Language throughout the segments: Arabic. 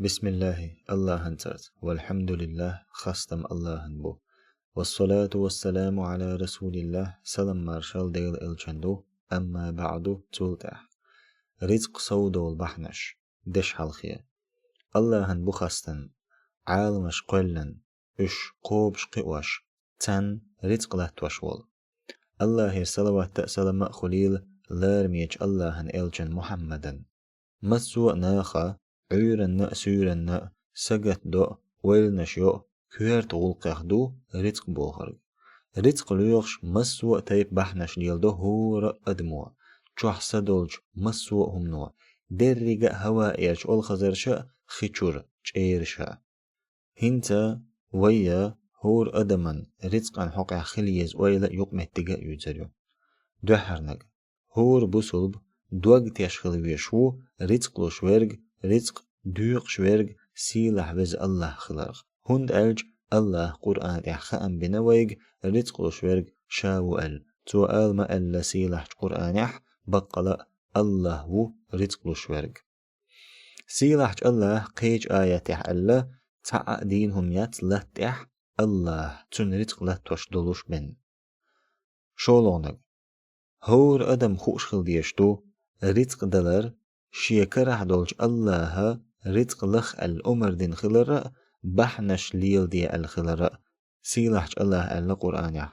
بسم الله الله هنترت والحمد لله خستم الله هنبو والصلاة والسلام على رسول الله سلام مارشال ديل الجندو أما بعد تولتح رزق سودو البحنش دش حلخية الله هنبو خستن عالمش قلن إش قوبش قواش تن رزق لهتوش وول الله صلوات سلام خليل لارميج الله هن الجن محمدا مسوء ناخا عيرن سيرن سجت دو ويلنش يو كيرت غلقه دو رزق بوخرج رزق ليوخش مسوء تيب بحنش ليل دو هور أدمو جوح سدولج مسوء هم نو درجة هوا إيش أول خزرشا خيشور جيرشا هنتا ويا هور أدمن رزق عن حقع خليز ويلا يقمه تجا يجريو دوحرنج هور بوسلب دوغ تيشخل ويشو رزق لو شويرج رزق دوغ شويرج سيلح بز الله خلرغ هند ألج الله قرآن إحخاء بنويج رزق لو شويرج شاو أل تو آل ما ألا سيلح قرآن إح بقلا الله و رزق لو شويرج سيلح الله قيج آيات إح ألا تعا دينهم يات لت إح الله تن رزق لتوش دلوش بن شولونج هور أدم خوش خل ديشتو رزق دلر شيكره دولج الله رزق لخ الأمر دين خلر بحنش ليل دي الخلر سيلحج الله القرآن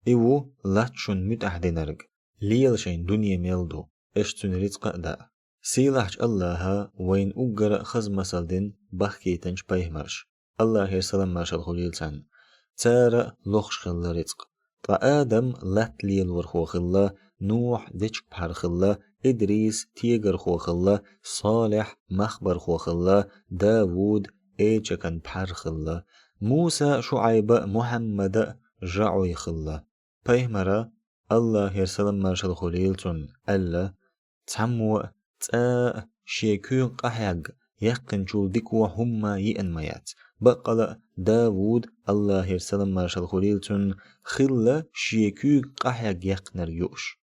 إيو لاتشون متأحدنرج ليل شين دنيا ميلدو اشتون رزق دا سيلحج الله وين أجر خز مسل دين بحكي تنش بيهمرش الله يسلم مرشل خليل سن تارا لخش خل رزق آدم لات ليل ورخو خلا نوح ديش بحر خلا إدريس تيجر خو خلا صالح مخبر خو خلا داوود إيجكن بحر خلا موسى شعيب محمد جعوي خلا بيهمرا الله يرسلم مرشل خليلتون ألا تسمو تا شيكون قحيق يقن شول ديكو هما يئن ميات بقل داوود الله يرسلم مرشل خليلتون خلا شيكون قحيق يقنر يوش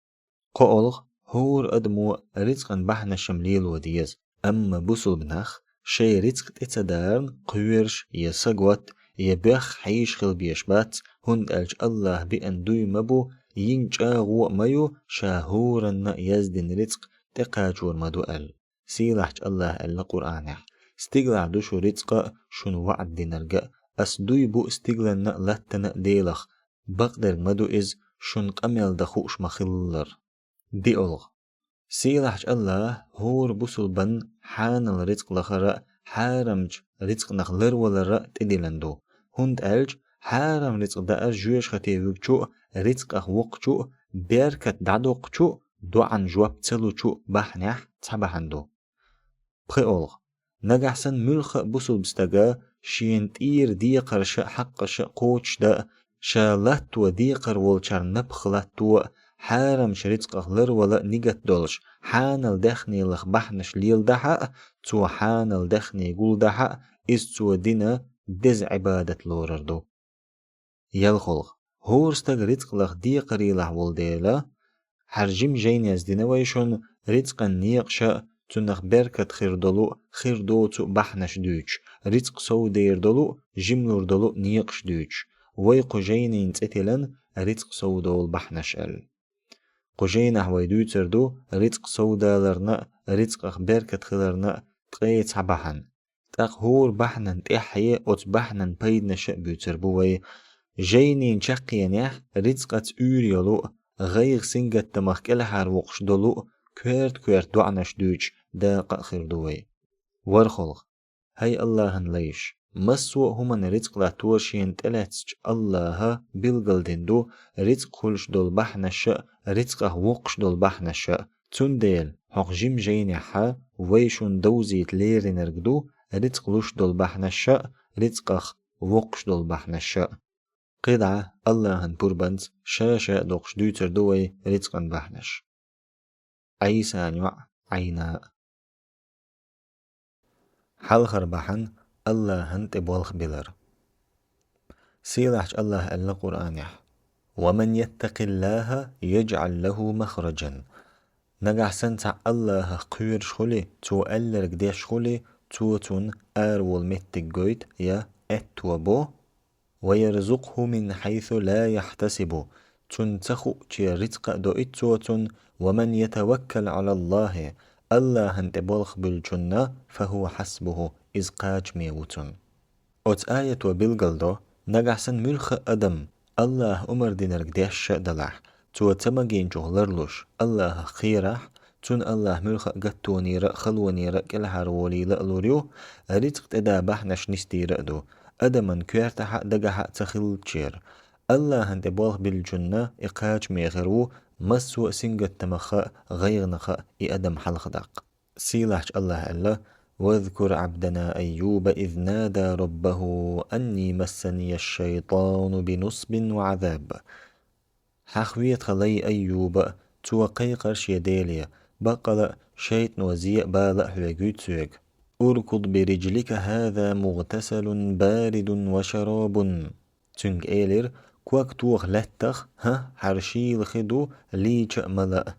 قولغ هور أدمو رزقا بحنا شمليل وديز أما بوصل بنخ شي رزق اتدارن قويرش يسقوت يبخ حيش خل بيشبات هند ألج الله بأن دوي مبو ينجاغو ميو شاهورن يزدن رزق تقاجور مدو أل سيلحج الله ألا قرآن استقلع دوشو رزق شن وعد دينرق أسدوي بو استقلن لتن ديلخ بقدر مدو إز شن قميل دخوش مخلر دي ألغ سيلحج الله هور بوصل بن حان الرزق لخرا حارمج رزق نخلر ولا تدلندو هند ألج حارم رزق دار جوش ختيوكشو رزق وقشو بيركت دعدوقشو دو عن جواب تلوشو بحنح تبحندو بخيولغ نجحسن ملخ بوصل بستجا شين تير دي قرش حقش قوش دا شالت ودي قرولشار نبخلت حارم شريتق أخلر ولا نيجت دولش حان الدخني لخ بحنش ليل دحا تو حان الدخني قول دحا إز تو دينا دز عبادة لورردو يلخلق هورستغ رزق لخ دي قري لح ولديلا حرجم جين يزدنا ويشون رزق نيقشا تنخ بركت خير دو تو بحنش دوش رزق سو دير دولو جملور دولو نيقش دوش ويقو جين ينتتلن رزق سو دول بحنش ال قجينا هويدو تردو رزق سودالرنا رزق بركت خلرنا تقيت حبحن تاق هور بحنن تحيي أت بحنن بيدنا شأبو تربوي جينين شقيا نح رزقت أوريولو غير سنجت تمخ الحار وقش دولو كويرت دعنش دوج داق خردوي ورخلق هاي الله ليش مسوء هما رزق لا تورشين تلاتش الله بلغلدين دو رزق خلش دول بحنش رزقه وقش دول بحنش تنديل حق جيم جينيحا ويشون دوزيت ليرين رقدو رزق لوش دول بحنش رزقه وقش دول بحنش قدعة الله بربنز شاشة دوقش دوتر دوي رزقا بحنش عيسى نوع عيناء حلخر بحن الله هنت بولخ بلر سيلحج الله ألا قرآن ومن يتق الله يجعل له مخرجا نجح سنتع الله قير شخلي تو ألرق ديش شخلي توتون آرول متجويت يا اتوبو ويرزقه من حيث لا يحتسب تنتخو تي رزق دو اتوتون ومن يتوكل على الله الله هنت بولخ بالجنة فهو حسبه إذ قاج ميوتون أوت آية وبالقلدو نجحسن ملخ أدم الله أمر دينرك ديش دلح تو تمجين جغلرلوش الله خيرح تون الله ملخ قطوني رأ خلوني رأ كالحر ولي لألوريو رزق تدا بحنش نستي رأدو أدمن كيرت حق دقا حق تخيل تشير الله هنت بولخ بالجنة إقاج ميغرو مسوء سنجة تمخاء غير نخاء أدم حلق دق سيلاح الله ألا واذكر عبدنا أيوب إذ نادى ربه أني مسني الشيطان بنصب وعذاب حخويت خلي أيوب توقي قرش يديليا بقل شيطن وزيء بالأ حلقوتسوك أركض برجلك هذا مغتسل بارد وشراب تنك إيلر كوك توخ لتخ حرشيل خدو ليج ملأ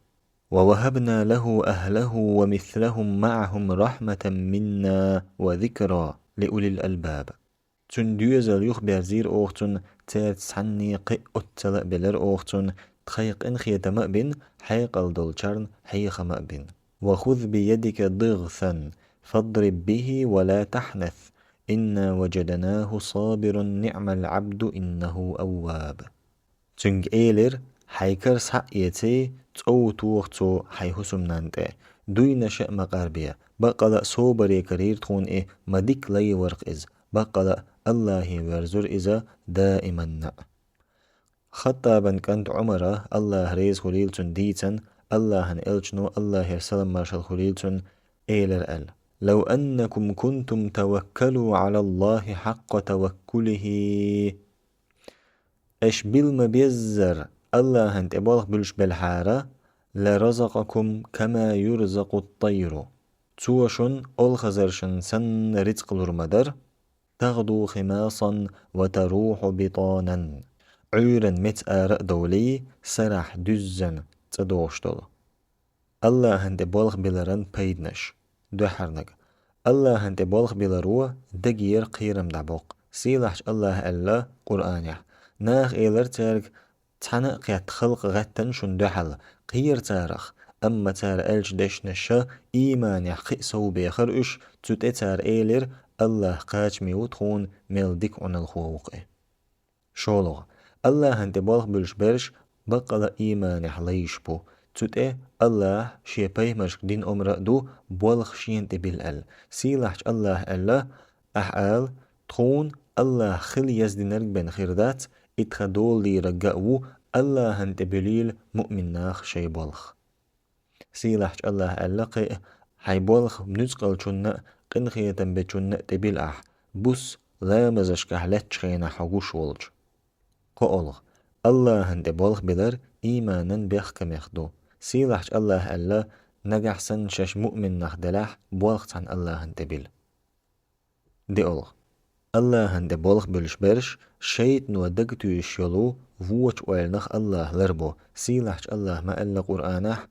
ووهبنا له أهله ومثلهم معهم رحمة منا وذكرى لأولي الألباب تندوزل يخبر زير أوختن تاتسعني قئ أتلأ بلر أوختن تخيق إنخية مأبن حيق الدولشارن حيخ مأبن وخذ بيدك ضغثا فاضرب به ولا تحنث إنا وجدناه صابر نعم العبد إنه أواب تنج إيلر حيكر سحيتي تو توختو حيهسم نانته دوين شأ مقاربية بقل صوبري كرير تخون مديك لي ورق إز بقل الله ورزر إذا دائما خطابا كانت عمره الله ريز خليلتن ديتن الله إلجنو الله يرسلم مارشال خليلتن إيلر أل لو أنكم كنتم توكلوا على الله حق توكله إش بالمبيزر الله هنت إبالغ بلش بالحارة لرزقكم كما يرزق الطير توشن الخزرشن سن رزق المدر تغدو خماصا وتروح بطانا عيرا متآرق دولي سرح دزن تدوشتل الله هنت إبالغ بلرن بيدنش دحرنك الله هنت إبالغ بلروا دقير قيرم دعبوق سيلحش الله ألا قرآن ناخ إيلر تارك تحنا قيات خلق غتن شن دحل قير تارخ أما تار ألج دش نشا إيمان يحقق سو بيخر إش تت تار إيلر الله قاج ميوتخون ميلدك عن الخوق شولغ الله هنت بالغ بلش برش بقل إيمان يحليش بو تت الله شيبه مشك دين دو بالغ شين تبيل سيلحش الله ألا أحال تخون الله خل يزدنرك بن خيردات اتخدول لي رجعو الله هنت بليل مؤمن ناخ شي بالخ سيلحش الله ألقي حي بالخ بنزقل شنة قنخية بشنة تبيل بوس لا مزشك حلتش خينا حقوش ولج قولغ الله هنت بالخ بلر إيمانا بيخ كميخدو سيلحش الله ألا نجحسن شش مؤمن ناخ دلاح بالخ عن الله هنت بيل دي أولغ الله هند بالغ بلش برش شيط نودقتو يشيلو فوش ويلنخ الله لربو سيلحش الله ما ألا قرآنح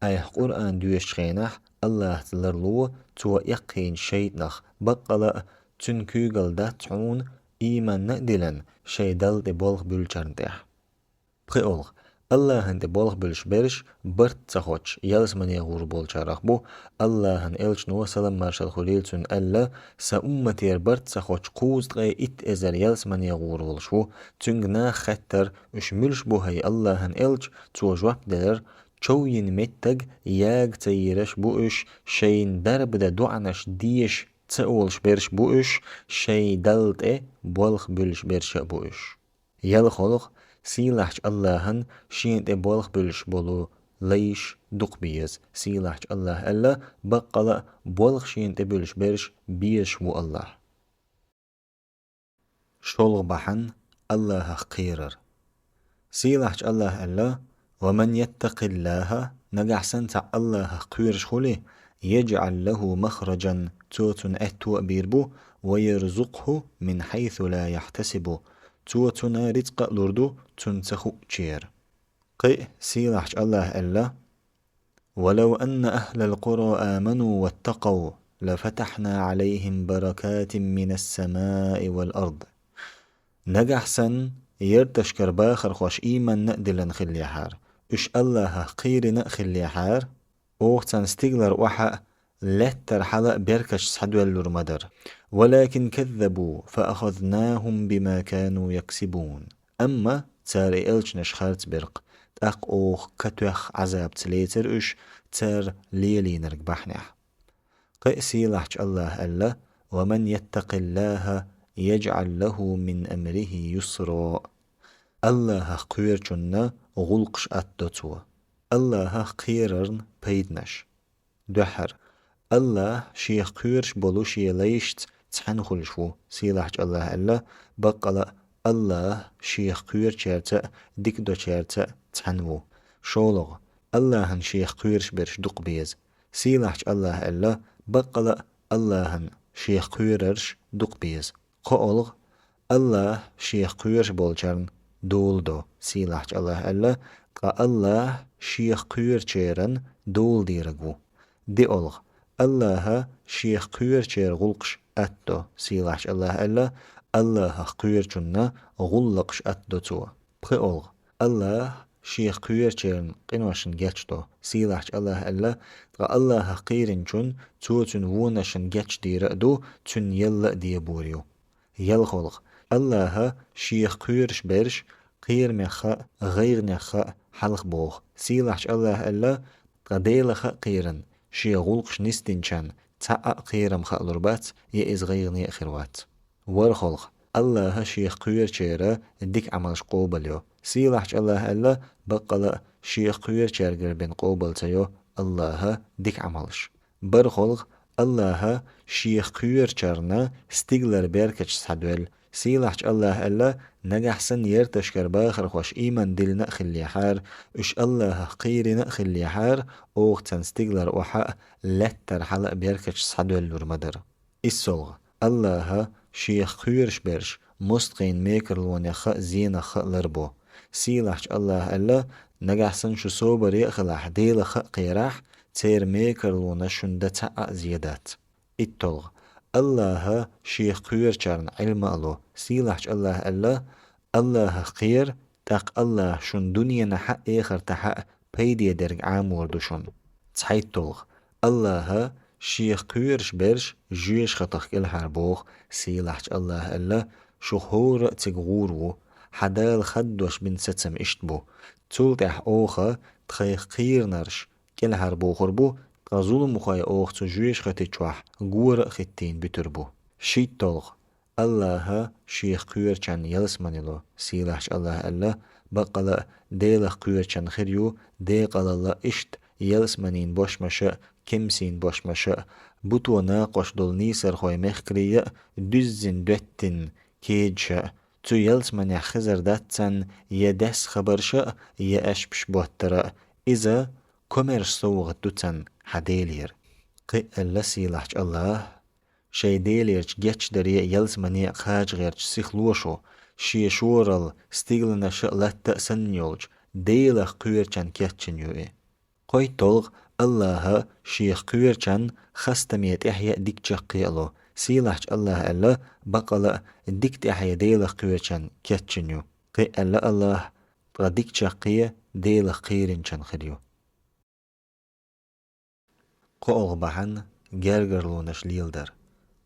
أيه قرآن دويش خينح الله تلرلو تو يقين شيط نخ بقلا تنكوغل داتعون إيمان نقدلن شيدل دي بالغ بلشارنتح بخيولغ الله هند بالغ بلش برش برت تخوش يلس من يغور بولشارخ بو الله هن إلش نو سلام مارشال خليلتون ألا سأمتير برت تخوش قوز غي إت إزر يلس من يغور بولشو تنغنا خطر وش ملش بو هاي الله هن إلش تو جواب دلر چوين متگ ياغ تيرش بوش شين درب دا دوعنش ديش تأولش برش بوش شي دلت بالغ بلش برش بوش يل خلق سيلحش اللهن شين بالغ بلش بولو ليش دق بيز سيلحش الله ألا بقلا بالغ شين بلش برش بيش و الله شلغ بحن الله قيرر سيلحش الله ألا ومن يتق الله نجح سنتع الله قيرش خلي يجعل له مخرجا توتن أتو بيربو ويرزقه من حيث لا يحتسب توتنا رزق لردو تنسخو تشير قي سيلحش الله ألا ولو أن أهل القرى آمنوا واتقوا لفتحنا عليهم بركات من السماء والأرض. نجحسن يرتشكر باخر خوش إيمان نقدلن خلي حار إش الله قير نقخلي حار أوختن ستيغلر وحا لتر حلق بيركش سحدول مدر، ولكن كذبوا فأخذناهم بما كانوا يكسبون. أما تار إلش نشخارت برق تاق أوخ كتوخ عذاب تليتر إش تار ليلي نرق بحنح. قئسي لحج الله ألا ومن يتق الله يجعل له من أمره يسرا. الله قيرجنا غلقش أتدتوا، الله قيررن بيدنش دحر. الله شيخ قيرش بولوش يليشت تحن خلشو سيلحج الله ألا بقلا الله شيخ قير چرتا ديك دو چرتا تحنو شولغ الله شيخ قيرش برش دق بيز سيلحج الله ألا بقلا الله شيخ قيرش دق بيز قولغ الله شيخ قيرش بولچرن دول دو سيلحج الله ألا قا الله شيخ قير چيرن دول ديرغو دي أولغ الله شيخ قير چير غلقش أتو سيلحج الله ألا الله قير چنا غلقش أتو تو بخي أولغ الله شيخ قير چيرن قنوشن گچتو سيلحج الله ألا قا الله قيرن چن تو چن وونشن گچ دير دو چن يلا دي بوريو يلخولغ الله شيخ قيرش برش قير مخا غير نخا حلق بوغ سيلحج الله ألا قديلخ قيرن شي غلقش نستنشان تاء قيرم خالربات يئز غيرني اخروات ورخلق الله شيخ قير چيرا ديك عملش قوبليو سيلحج الله ألا بقلا شيخ قير چيرگر بين قوبل تيو الله ديك عملش برخلق الله شيخ قير چرنا ستيغلر بيركچ سحدول سيلحج الله ألا نجحسن يرتشكر باخر خوش إيمان دلنا خلي حار إش الله قيرنا خلي حار أوختن ستيغلر وحا لتر حلق بيركش سحدول مدر السلغ الله شيخ خيرش برش مستقين ميكر لونيخ زينخ لربو سيلحج الله ألا نجحسن شو صوبر يخلح ديلخ قيراح تير ميكر لونشن دتا زيادات التلغ الله شيخ قير چرن علم الله سيلحج الله ألا الله قير تاق الله شن دنيا نحق إخر تحق بيدي درج عام وردشن تحيط تلغ الله شيخ قيرش برش جيش خطخ الحربوخ سيلحج الله ألا شخور تغورو حدال خدوش بن ستم اشتبو تلتح أوخا تخيخ قير نرش الحربوخر بو غزول مخاي أوخ تجويش خطي چوح غور ختين بتربو شيت تلغ الله شيخ قير چن يلسمانيلو سيلحج الله ألا بقلا ديلخ قير چن خريو ديقل الله اشت يلسمانين boş مشا كمسين boş مشا بوتو ناقش دول نيسر خوي مخكرية düzzin döttin كيجشا تو يلسماني خزر داتسن يدس خبرشا يأشبش بوترا إذا كمر صوغ دوتن حديلير قي اللسي لحج الله شي ديليرش جيتش دري يلسماني خاج غيرش سيخلوشو شي شورل ستيغلنا شقلت سنيولج ديلخ قيرچن كيتشن يوئي قوي تولغ الله شيخ قيرچن خستميت إحياء ديك جقيالو سيلحج الله ألا بقلا ديك تحيا ديلخ قيرچن كيتشن يو قي ألا الله ديك جقيا ديلخ قيرنچن خريو قوغ بحن گرگرلونش لیلدر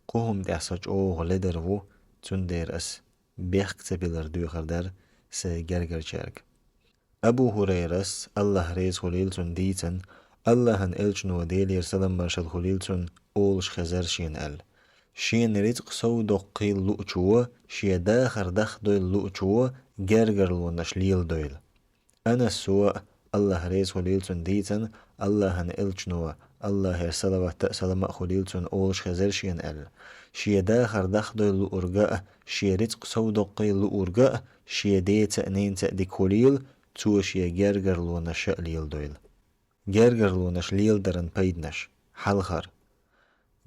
قوهم دحساج اوغ لدر و تندير اس بيخت بيلر دوخر در سي گرگر چرگ أبو هريرس الله ريز خليلتون ديتن الله هن إلجنو ديلير سلام مرشد خليلتون أولش خزر شين أل شين رزق سودو قيل لؤچوه شي داخر دخ دويل لؤچوه گرگرلونش ليل دويل أنا السوء الله ريز خليلتون ديتن الله هن إلجنو الله يرسلوات سلام خليلتون أولش خزر شين أل شي داخر دخ دويل لؤرقاء شي رزق سودو قيل لؤرقاء شي ديت نين تأدي خليل توش گرگرلونش ليل دويل گرگرلونش ليل درن پيدنش حلخر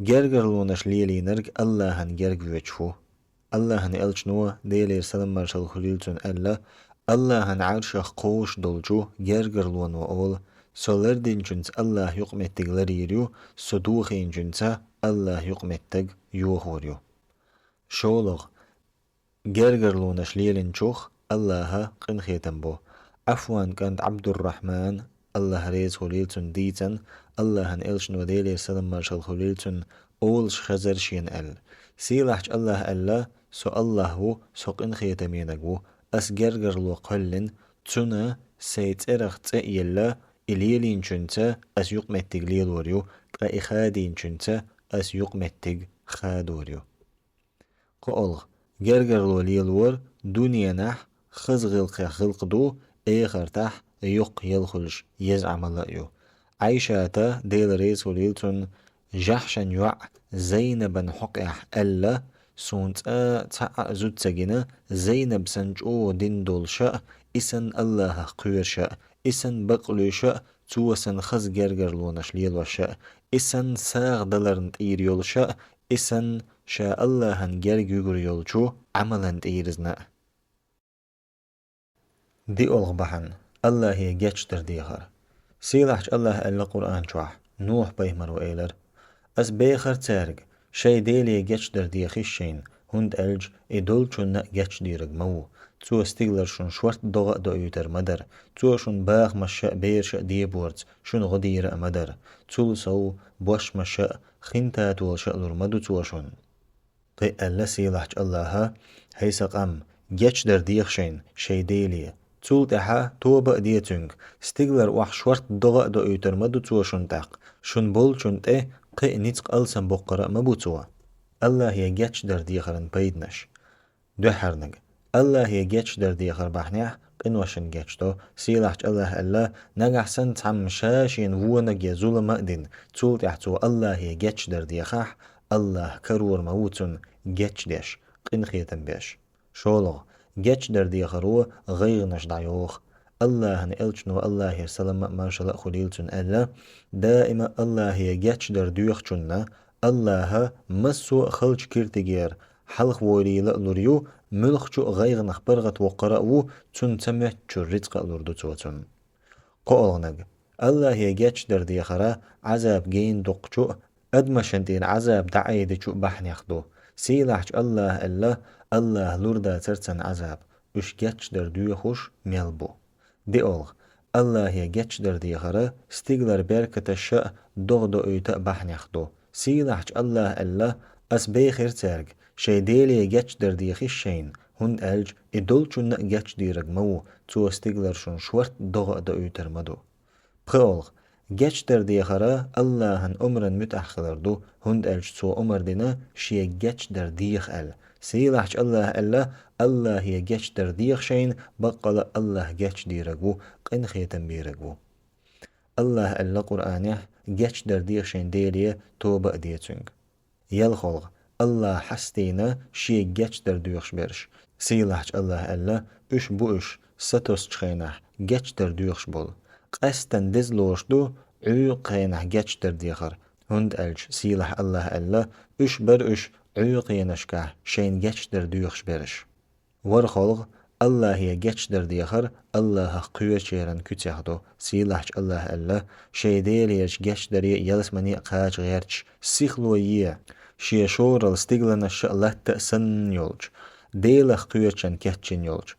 گرگرلونش ليلي نرگ الله هن گرگ وچفو الله هن الچنو ديلير سلام مرشل خليلتون ألا الله هن عرشخ قوش دولجو گرگرلون و أول سولردين جنس الله يقمت تغلر يريو صدوخين جنسا الله يقمتك يوخوريو شولغ جرجرلونش ليلن شوخ الله قن خيتن بو عفوان كانت عبد الرحمن الله ريز خليلتن ديتن الله هن إلشن وديلي سلم مرشل خليلتن أولش خزر شين سيلحج الله ألا سو الله هو سو قن خيتمينك أس جرجرلو قلن تنا سيت إرخت يلا إليلين شنتا أس يقمتك ليلوريو كإخادين شنتا أس يقمتك خادوريو قولغ جرجرلو ليلور دنيا نح خزغل خلق دو إيخر تح يق يلخلش يزعم الله عيشاتا ديل ريس وليلتون جحشن يوع زينبا حقح ألا سونت تاع زود سجنا زينب سنجو دين دول شاء إسن الله قير شاء إسن بقلو شاء توسن خز جرجرلونش ليل وشاء إسن ساغ دلرن تير يول شاء إسن شاء الله هن جرجر يولشو عملا تيرزنا دي ألغ بحن الله هي جتشتر ديخر سيلحج الله ألا قرآن شوح نوح بيمر وإيلر أس بيخر تارق شي ديلي جتشتر ديخيشين هند ألج إدول شن جتش ديرق مو تو استيغلر شن شورت ضغط دو يوتر مدر تو شن باغ مشاء بير شاء ديبورت شن غدير مدر تو سو بوش مشاء خنتا تو شاء لرمدو تو شن قي ألا سيلحج الله هيسق أم جتشتر ديخشين شي ديلي تول تحا توبا ديتونغ ستيغلر وح شورت ضغط دو يوتر مدو تو شن تاق شن بول شن تي قي نيتق ألسن بقرأ مبوتوا الله هي جتشتر ديخرن بيدنش دوحرنق الله هي جتشتر ديخر بحنيح قنوشن جتشتو سيلحج الله ألا نجح سن تعم شاشين وونق يزول مأدن تول تحتو الله هي جتشتر ديخح الله كرور موتن جتشدش قن خيتن بيش شولغ جتشتر ديخرو غيرنش دعيوخ الله نقلتشنو الله هي سلام ماشاء خليلتن ألا دائما الله هي جتشتر ديوخشنا الله مسو خلج كيرتجير حلق ووري لوريو ملخشو غيغنخ برغت وقرأو تن تمت رزق لوردو توتن قولنق الله هي جتشتر ديخرا عذاب جين دقشو أدمشنتين عذاب دعيد شو بحنيخدو سيلحج الله ألا الله لوردا ترتن عذاب وش جتشتر ديوخوش ميلبو دي أولغ الله هي جتشتر ديخرا ستيغلر بركة الشاء دغدو ايتا بحنيخدو سيلحج الله ألا أس بيخير تارق شي ديلي جتشتر ديخيشين هند ألج إدول شن جتش ديرق مو تو استيغلر شن شورت دغدو ايتر مدو بخولغ جتشتر ديخرا الله هن أمرن متأخلردو هند ألج تو أمر دينا شي جتشتر ديخ أل سيلحج الله ألا الله هي جتشتر ديخ شين بقل الله جتش ديرقو قن خيتن بيرقو الله ألا قرآنه جتشتر ديخ شين ديليه توبة ديتونغ يلخلغ الله حستينا شي جتشتر ديخش برش سيلحج الله ألا اش بو اش ستوس چخينه جتشتر ديخش بول قستن دزلوشدو عيقينه جتشتر ديخر هند ألج سيلح الله ألا اش بر اش عيقينشكه شين جتشتر ديخش برش ورخلغ الله هي جتشتر ديخر الله قوة شيرن كتيخدو سيلحج الله ألا شي ديليش جتشتر يلسمني قاج غيرش سيخلوية شي شورل ستيغلنش لات سن يولج ديلخ قوة شن كتشن يولج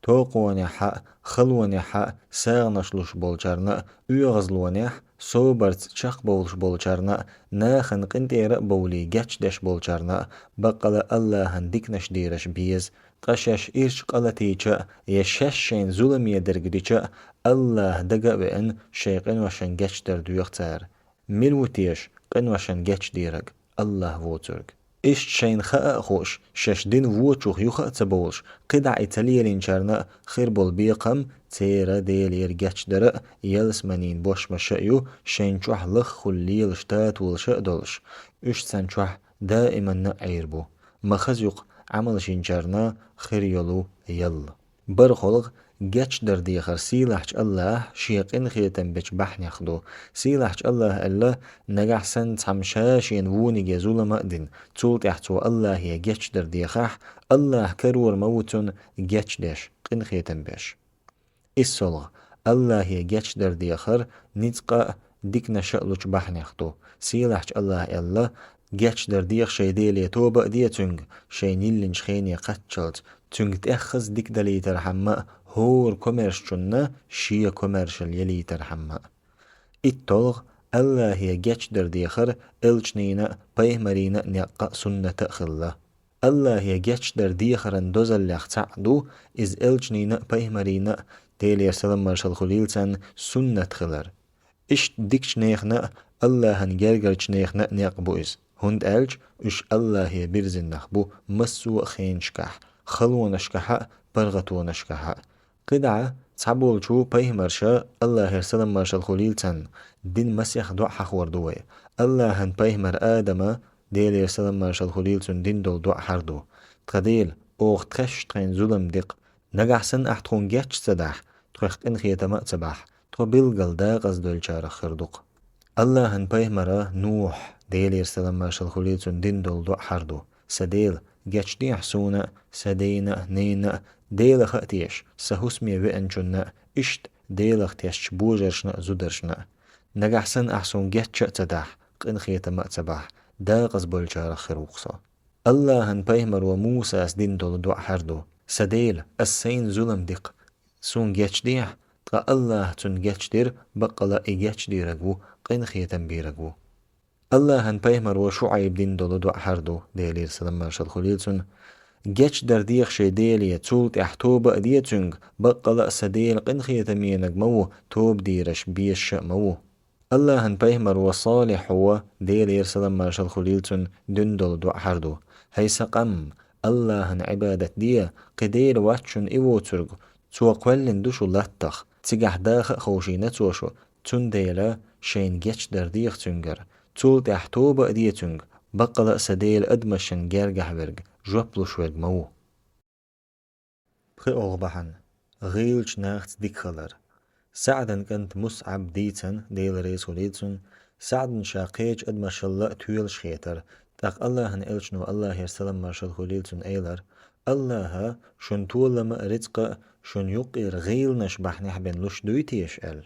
توقوني حق خلوني حق ساغنشلوش بولچارنا uyغزلوني صوبرت شخ بولش بولچارنا ناخن قنتير بولي جتش دش بولچارنا بقل الله هنديكنش ديرش بيز قشش إيرش قلتيچا يششين ظلمية درگديچا الله دقا بأن شيقن وشن جتش در دويختار ملوتيش قن وشن جتش ديرق الله ووترق إيش شين خاء خوش شش دين ووتشوخ يخاء تبولش قدع إتاليالين شارنا خير بول بيقم تيرا ديلير جتش درق يلس منين بوش مشايو شين شوح لخ خليل شتات والشاء دولش إيش سان شوح دائما نعيربو مخزيق عمل شينشارنا خير يلو يل برخلغ جتش در ديخر سيلحج الله شيقين خيتن بيش بحن يخدو سيلحج الله ألا نجح سن تمشاشين ووني جزول مأدن تولت يحتو الله هي جتش در ديخح الله كرور موتن جتش دش قن خيتن بيش الصلغ الله هي جتش در ديخر نتقى ديك نشألوش بحن يخدو سيلحج الله ألا جاتش در ديخ شي ديلي توبا دي تنج شي نيلين شخيني قتشلت تنج تأخذ ديك دلي ترحمة هور كوميرش جنة شي كوميرشل يلي ترحمة التلغ الله هي جاتش در ديخر الجنينة بيه مرينة نقا سنة خلا الله هي جاتش در ديخرن دوزل لختعدو إز الجنينة بيه مرينة ديلي سلام مرشل خليلتن سنة خلر إش ديكش نيخنا الله هنجرجرش نيخنا نيقبو إز هند ألج إش الله هي برزن نخبو مسو خينشكح خلونشكح برغتونشكح قدعة تعبول شو بيه مرشا الله يرسلم مرشا خليلتن دين مسيح دعا حخوردوه الله هن بيه مر آدم ديل يرسلم مرشا خليلتن دين دول دعا حردو تقديل اوغ تخش تخين ظلم ديق نجحسن احتخون جاتش سدح تخيخت انخيتا مأتبح تخو بيلغل داغز دول شارخ خردوق الله هن بيه مرا نوح ديل يرسلم مرشا خليلتن دين دول دعا حردو سديل جاتش دي حسونا سدينا نينا ديلخ أتيش سهوسمي وإنجنا إشت ديلخ تيش بوجرشنا زودرشنا نجحسن أحسن جتش تدح قن خيتا مأتبح داغز بولجار خروقصا الله هن بيمر وموسى أسدين دول دعا حردو سديل السين ظلم ديق سون جتش ديح تقا الله تون جتش دير بقلا إجتش ديرقو قن خيتا بيرقو الله هن بيمر وشعيب دين دول دعا حردو ديلير سلام مرشد خليلسون جاتش در ديخ شي ديلي تولت احتوبة ديتنج بقلا سديل قنخية مينك مو توب ديرش بيش مو الله هن بيهمر وصالح هو ديلي يرسلم مرشد خليلتن دندل دو حردو هيس قم الله هن عبادة دي قدير واتشن ايوو ترغ تو قولن دوشو لاتخ تيجح داخ خوشينة توشو تن ديلا شين جاتش در ديخ تنجر تولت احتوبة ديتنج بقلا سديل ادمشن جرجح برج جوبلو شويد مو بخي أغبحن غيلش ناخت ديكخلر سعدن كنت مصعب ديتن ديل ريس وليتن سعدن شاقيج اد ما شاء الله تويل شخيتر تاق الله هن إلشنو الله يرسلم ما شاء خليلتن ايلر الله شن طول لما رزق شن يقير غيل نشبح نحبن لش دويتيش ال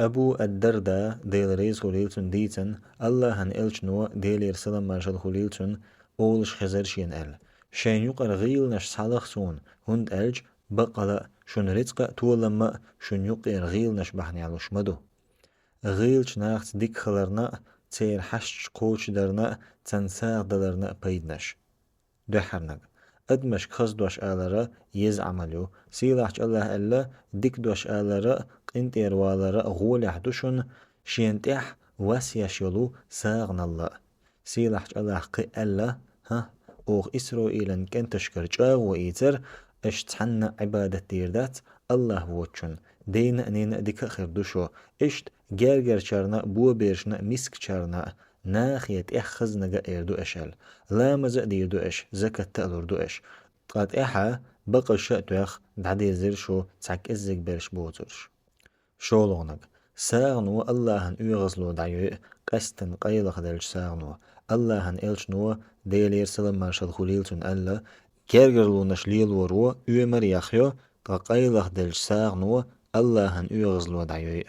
أبو الدرداء ديل ريس خليلتن ديتن الله هن إلشنو ديل يرسلم ما شاء خليلتن أولش خزرشين ال شين يقر غيل نش صالح سون هند ألج بقلا شن رزق طول لما شن يقر غيل نش بحني على شمدو غيل شناخت ديك خلرنا تير حش قوش درنا تنساغ دلرنا بيدنش دحرنق أدمش خز دوش آلرا يز عملو سيلاحش الله ألا ديك دوش آلرا قنتير والرا غولح دوشن شينتح واسياش يلو ساغن الله سيلاحش الله قي ألا ها أوغ إسرائيلن كان تشكر جاغ وإيتر اشتحن عبادة ديردات الله وچن دين نين ديك خردوشو اشت جرجر چارنا بو بيرشنا مسك چارنا ناخيت اخز نغا ايردو اشل لا مزا ديردو اش زكاة تألوردو اش قاد احا بقى شأتوخ دعدي زرشو تاك ازيك بيرش بوترش شولونك ساغنو الله هن ايغزلو دعيو قستن قيلخ دلش ساغنو الله هن إلشنو ديلير سلام مرشد خليلتن ألا كيرجرلو نشليل ورو يمر يخيو تقايلخ دلش ساغنو الله هن يغزلو دعيو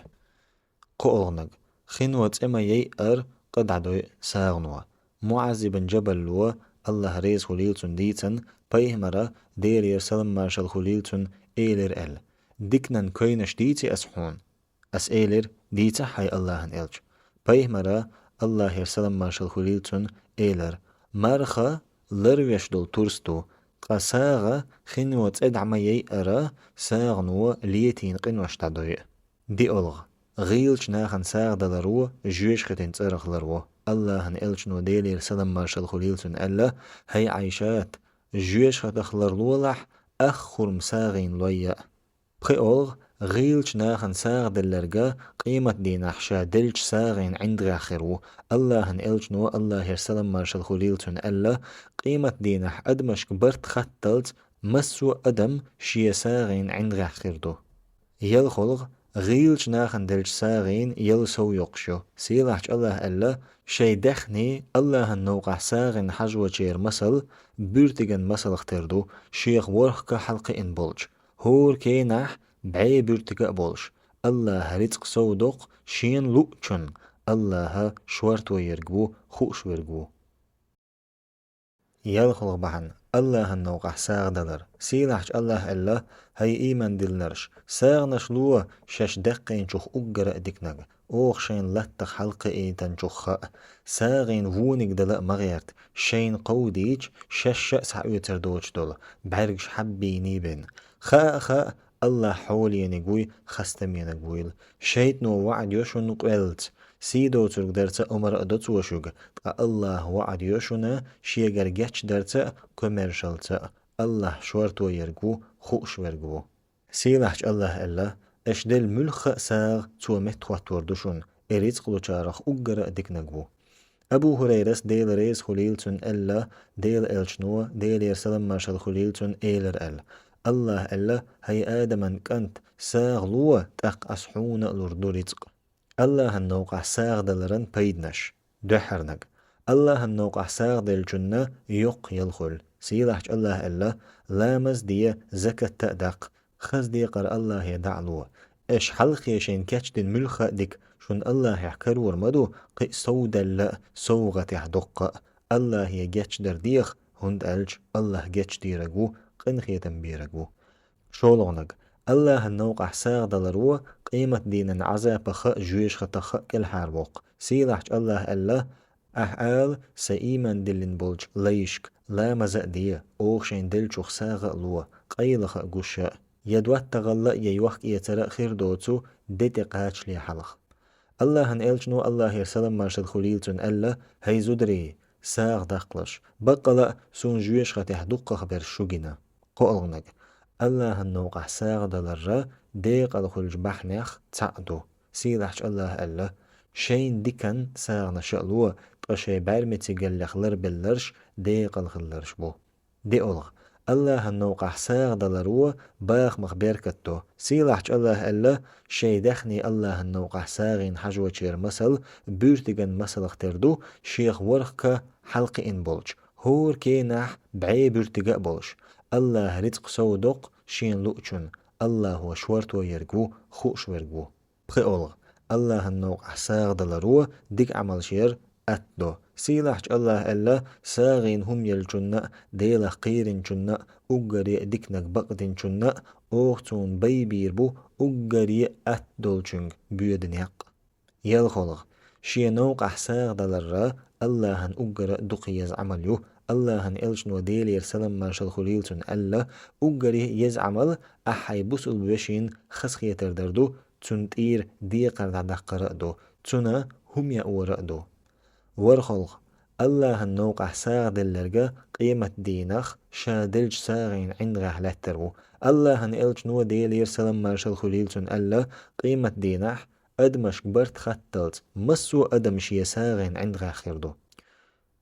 قولنك خنوات اما يأر قد عدو ساغنو معزي بن جبل لو الله ريز خليلتن ديتن بيه مرة ديلير سلام مرشد خليلتن إيلر ال ديكنن كوينش ديتي أسحون أس إيلر ديتا حي الله هن إلش بيه مرة الله يرسلم مرشل خليلتن إيلر مرخا لرويش دول تورستو قساغا خنوات ادعما يأرا ساغنو ليتين قنوش تعدوي دي ألغ غيلش ناخن ساغ دلرو جوش ختين تسرخ لرو الله هن إلشنو ديلي يرسلم مرشل خليلتن ألا هي عيشات جوش ختخلر لولح أخر مساغين لويا بخي ألغ غيلش ناخن ساغ دلرقا قيمة دي نحشا دلش ساغين عند غاخرو الله هن إلجنو الله يرسلم مرشل خليلتن ألا قيمة دي نح أدمش كبرت خطلت مسو أدم شي ساغين عند غاخردو يل خلغ غيلش ناخن دلش ساغين يل سو يقشو سيلاحش الله ألا شي دخني الله هن نوقع ساغين حجوة جير مسل بيرتغن مسل اختردو شيخ ورخك حلق إن بولج هور كيناح بعي بيرتقى بولش الله رزق صودق شين لؤچن الله شورت ويرقبو خوش ويرقبو يلخلق بحن الله النوقع ساغ دلر سيلحش الله إلا هي إيمان دلنرش ساغ نشلوه شش دقين شوخ أقرأ ديكنغ أوخ شين لتخ حلق إيتن شوخ خاء ساغين وونيك دلاء مغيرت شين قوديج شش شأس حقوتر دوش دول بعرقش حبيني بين خاء الله حولي ينقوي خستم ينقويل شيت نو وعد يوشن قلت سيدو ترك درتا أمر أدوت وشوغ الله وعد يوشنا شيغر جاتش درتا كوميرشالتا الله شورتو يرقو خوش ورقو سيلحش الله إلا اشدل ملخ ساغ تو متوات وردوشون إريز قلو چارخ أقرأ ديكنقو أبو هريرس ديل ريز خليلتون إلا ديل إلشنو ديل يرسلم مارشال خليلتون إيلر الله إلا هي آدمن كنت ساغ لوا تق أصحون الأردو رزق الله النوقع ساغ دلرن بيدنش دحرنك الله النوقع ساغ دل جنة يق يلخل سيلحج الله إلا لامز دي زكاة تأدق خز دي قر الله يدعلو إش حلقي شين كاتش دين ملخة ديك شون الله يحكر ورمدو قي سودا لا سوغة يحدق الله يجاتش در ديخ هند ألج الله جاتش ديرقو قنخيتن بيرقو شولونك الله النوقع ساغ دلرو قيمة دين عزا بخاء جويش خطخاء كل حاربوق سيلحج الله ألا أحال سيمن دلن بولج ليشك لا مزق دي أوخشين دلشوخ ساغ لوا قيلخ قشاء يدوات تغلق يوخك يترى خير دوتو ديتي قاتش لي حلخ الله هنقلشنو الله يرسلم مرشد خليلتون ألا هي زدري ساغ دقلش بقلا سون جويش خطيح دقخ برشوغنا قولغنك الله النوقع ساغ دلرا ديق الخلج بحنيخ تعدو سيلحش الله ألا شين ديكن ساغ نشألو تقشي بارمتي قلخلر بلرش ديق الخلرش بو دي أولغ الله النوقع ساغ دلرو باخ مخبركتو سيلحش الله ألا شي دخني الله النوقع ساغين حجوة شير مسل بورتغن مسل اختردو شيخ ورخك حلق إن بولج هور كينح بعي بورتغا بولش الله رزق سودق شين لؤچن الله هو شورت ويرجو خوش ورجو بخيولغ الله النوقع ساغ دلرو ديك عمل شير أتدو سيلحج الله ألا ساغين هم يلجنة ديلا قيرين جنة أقري ديكنك بقدين جنة أوختون بيبيربو أقري أتدولجنگ بيودن يق يلخولغ شي نوقع ساغ دلرا الله هن أقرأ دقيز عمليو الله هن إلشن وديل يرسلم مارشال خليلتون ألا أقري يزعمل أحي بسل بوشين خسخي تردردو تنتير ديقر دقرأدو تنا هم يأورأدو ورخلق الله هن نوقع ساغ دلرقا قيمة دينخ شادلج ساغين عند غحلترو الله هن إلشن وديل يرسلم مارشال خليلتون ألا قيمة دينح أدمش برت خطلت مسو أدمش يساغين عند غاخردو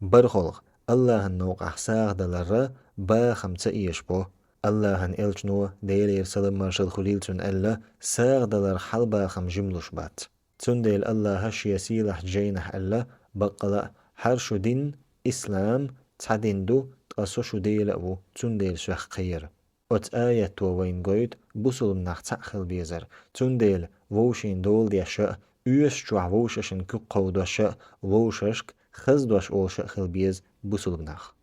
برخلق الله النوقع ساغ دلرا با خمسة إيشبو الله هن إلشنو ديل يرسلم مارشال خليلتون ألا ساغ دلر حلبا خم جملوش بات تنديل الله هش يسيلح جينح ألا بقلا حرشو دين إسلام تعدين دو تقصوشو ديل أبو تنديل شوخ خير أت آية وين قويد بوصل مناخ تأخل بيزر تنديل ووشين دول ديشا ües جوع ووششن كو قودوشا ووششك خزدوش أوشا خل بيز بوصل مناخ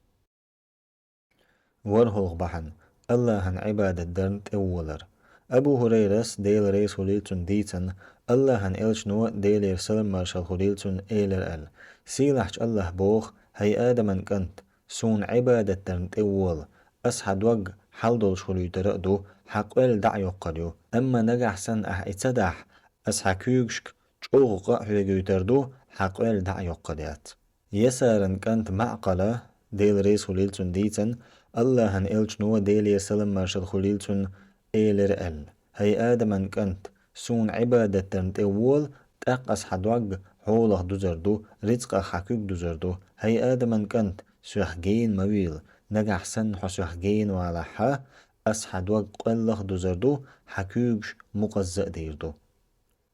ورهوغ بحن الله هن عبادة درن تأولر أبو هريرس ديل ريس خليلتون ديتن الله هن إلشنو ديل يرسلم مارشال خليلتون إيلر أل سيلحج الله بوخ هي آدمن كنت سون عبادة درن تأول أسحد وق حلدولش خليتر أدو حقوال دع يقريو أما نجح سن اتدح أسحكيوشك جوغ حيجيتردو حقوال دع يقريات يسارن كنت معقلة ديل ريس خليلتون ديتن الله هن إلشنو ديل يسلم مارشال خليلتون إيلر أل هي آدمن كنت سون عبادة درن تأول تأقس حدوغ حوله دوزردو رزق حكوك دوزردو هي آدمن كنت سوحجين مويل نجح سن حسوحجين وعلى حا أسحد وقت قلخ دوزردو حكوكش مقزق ديردو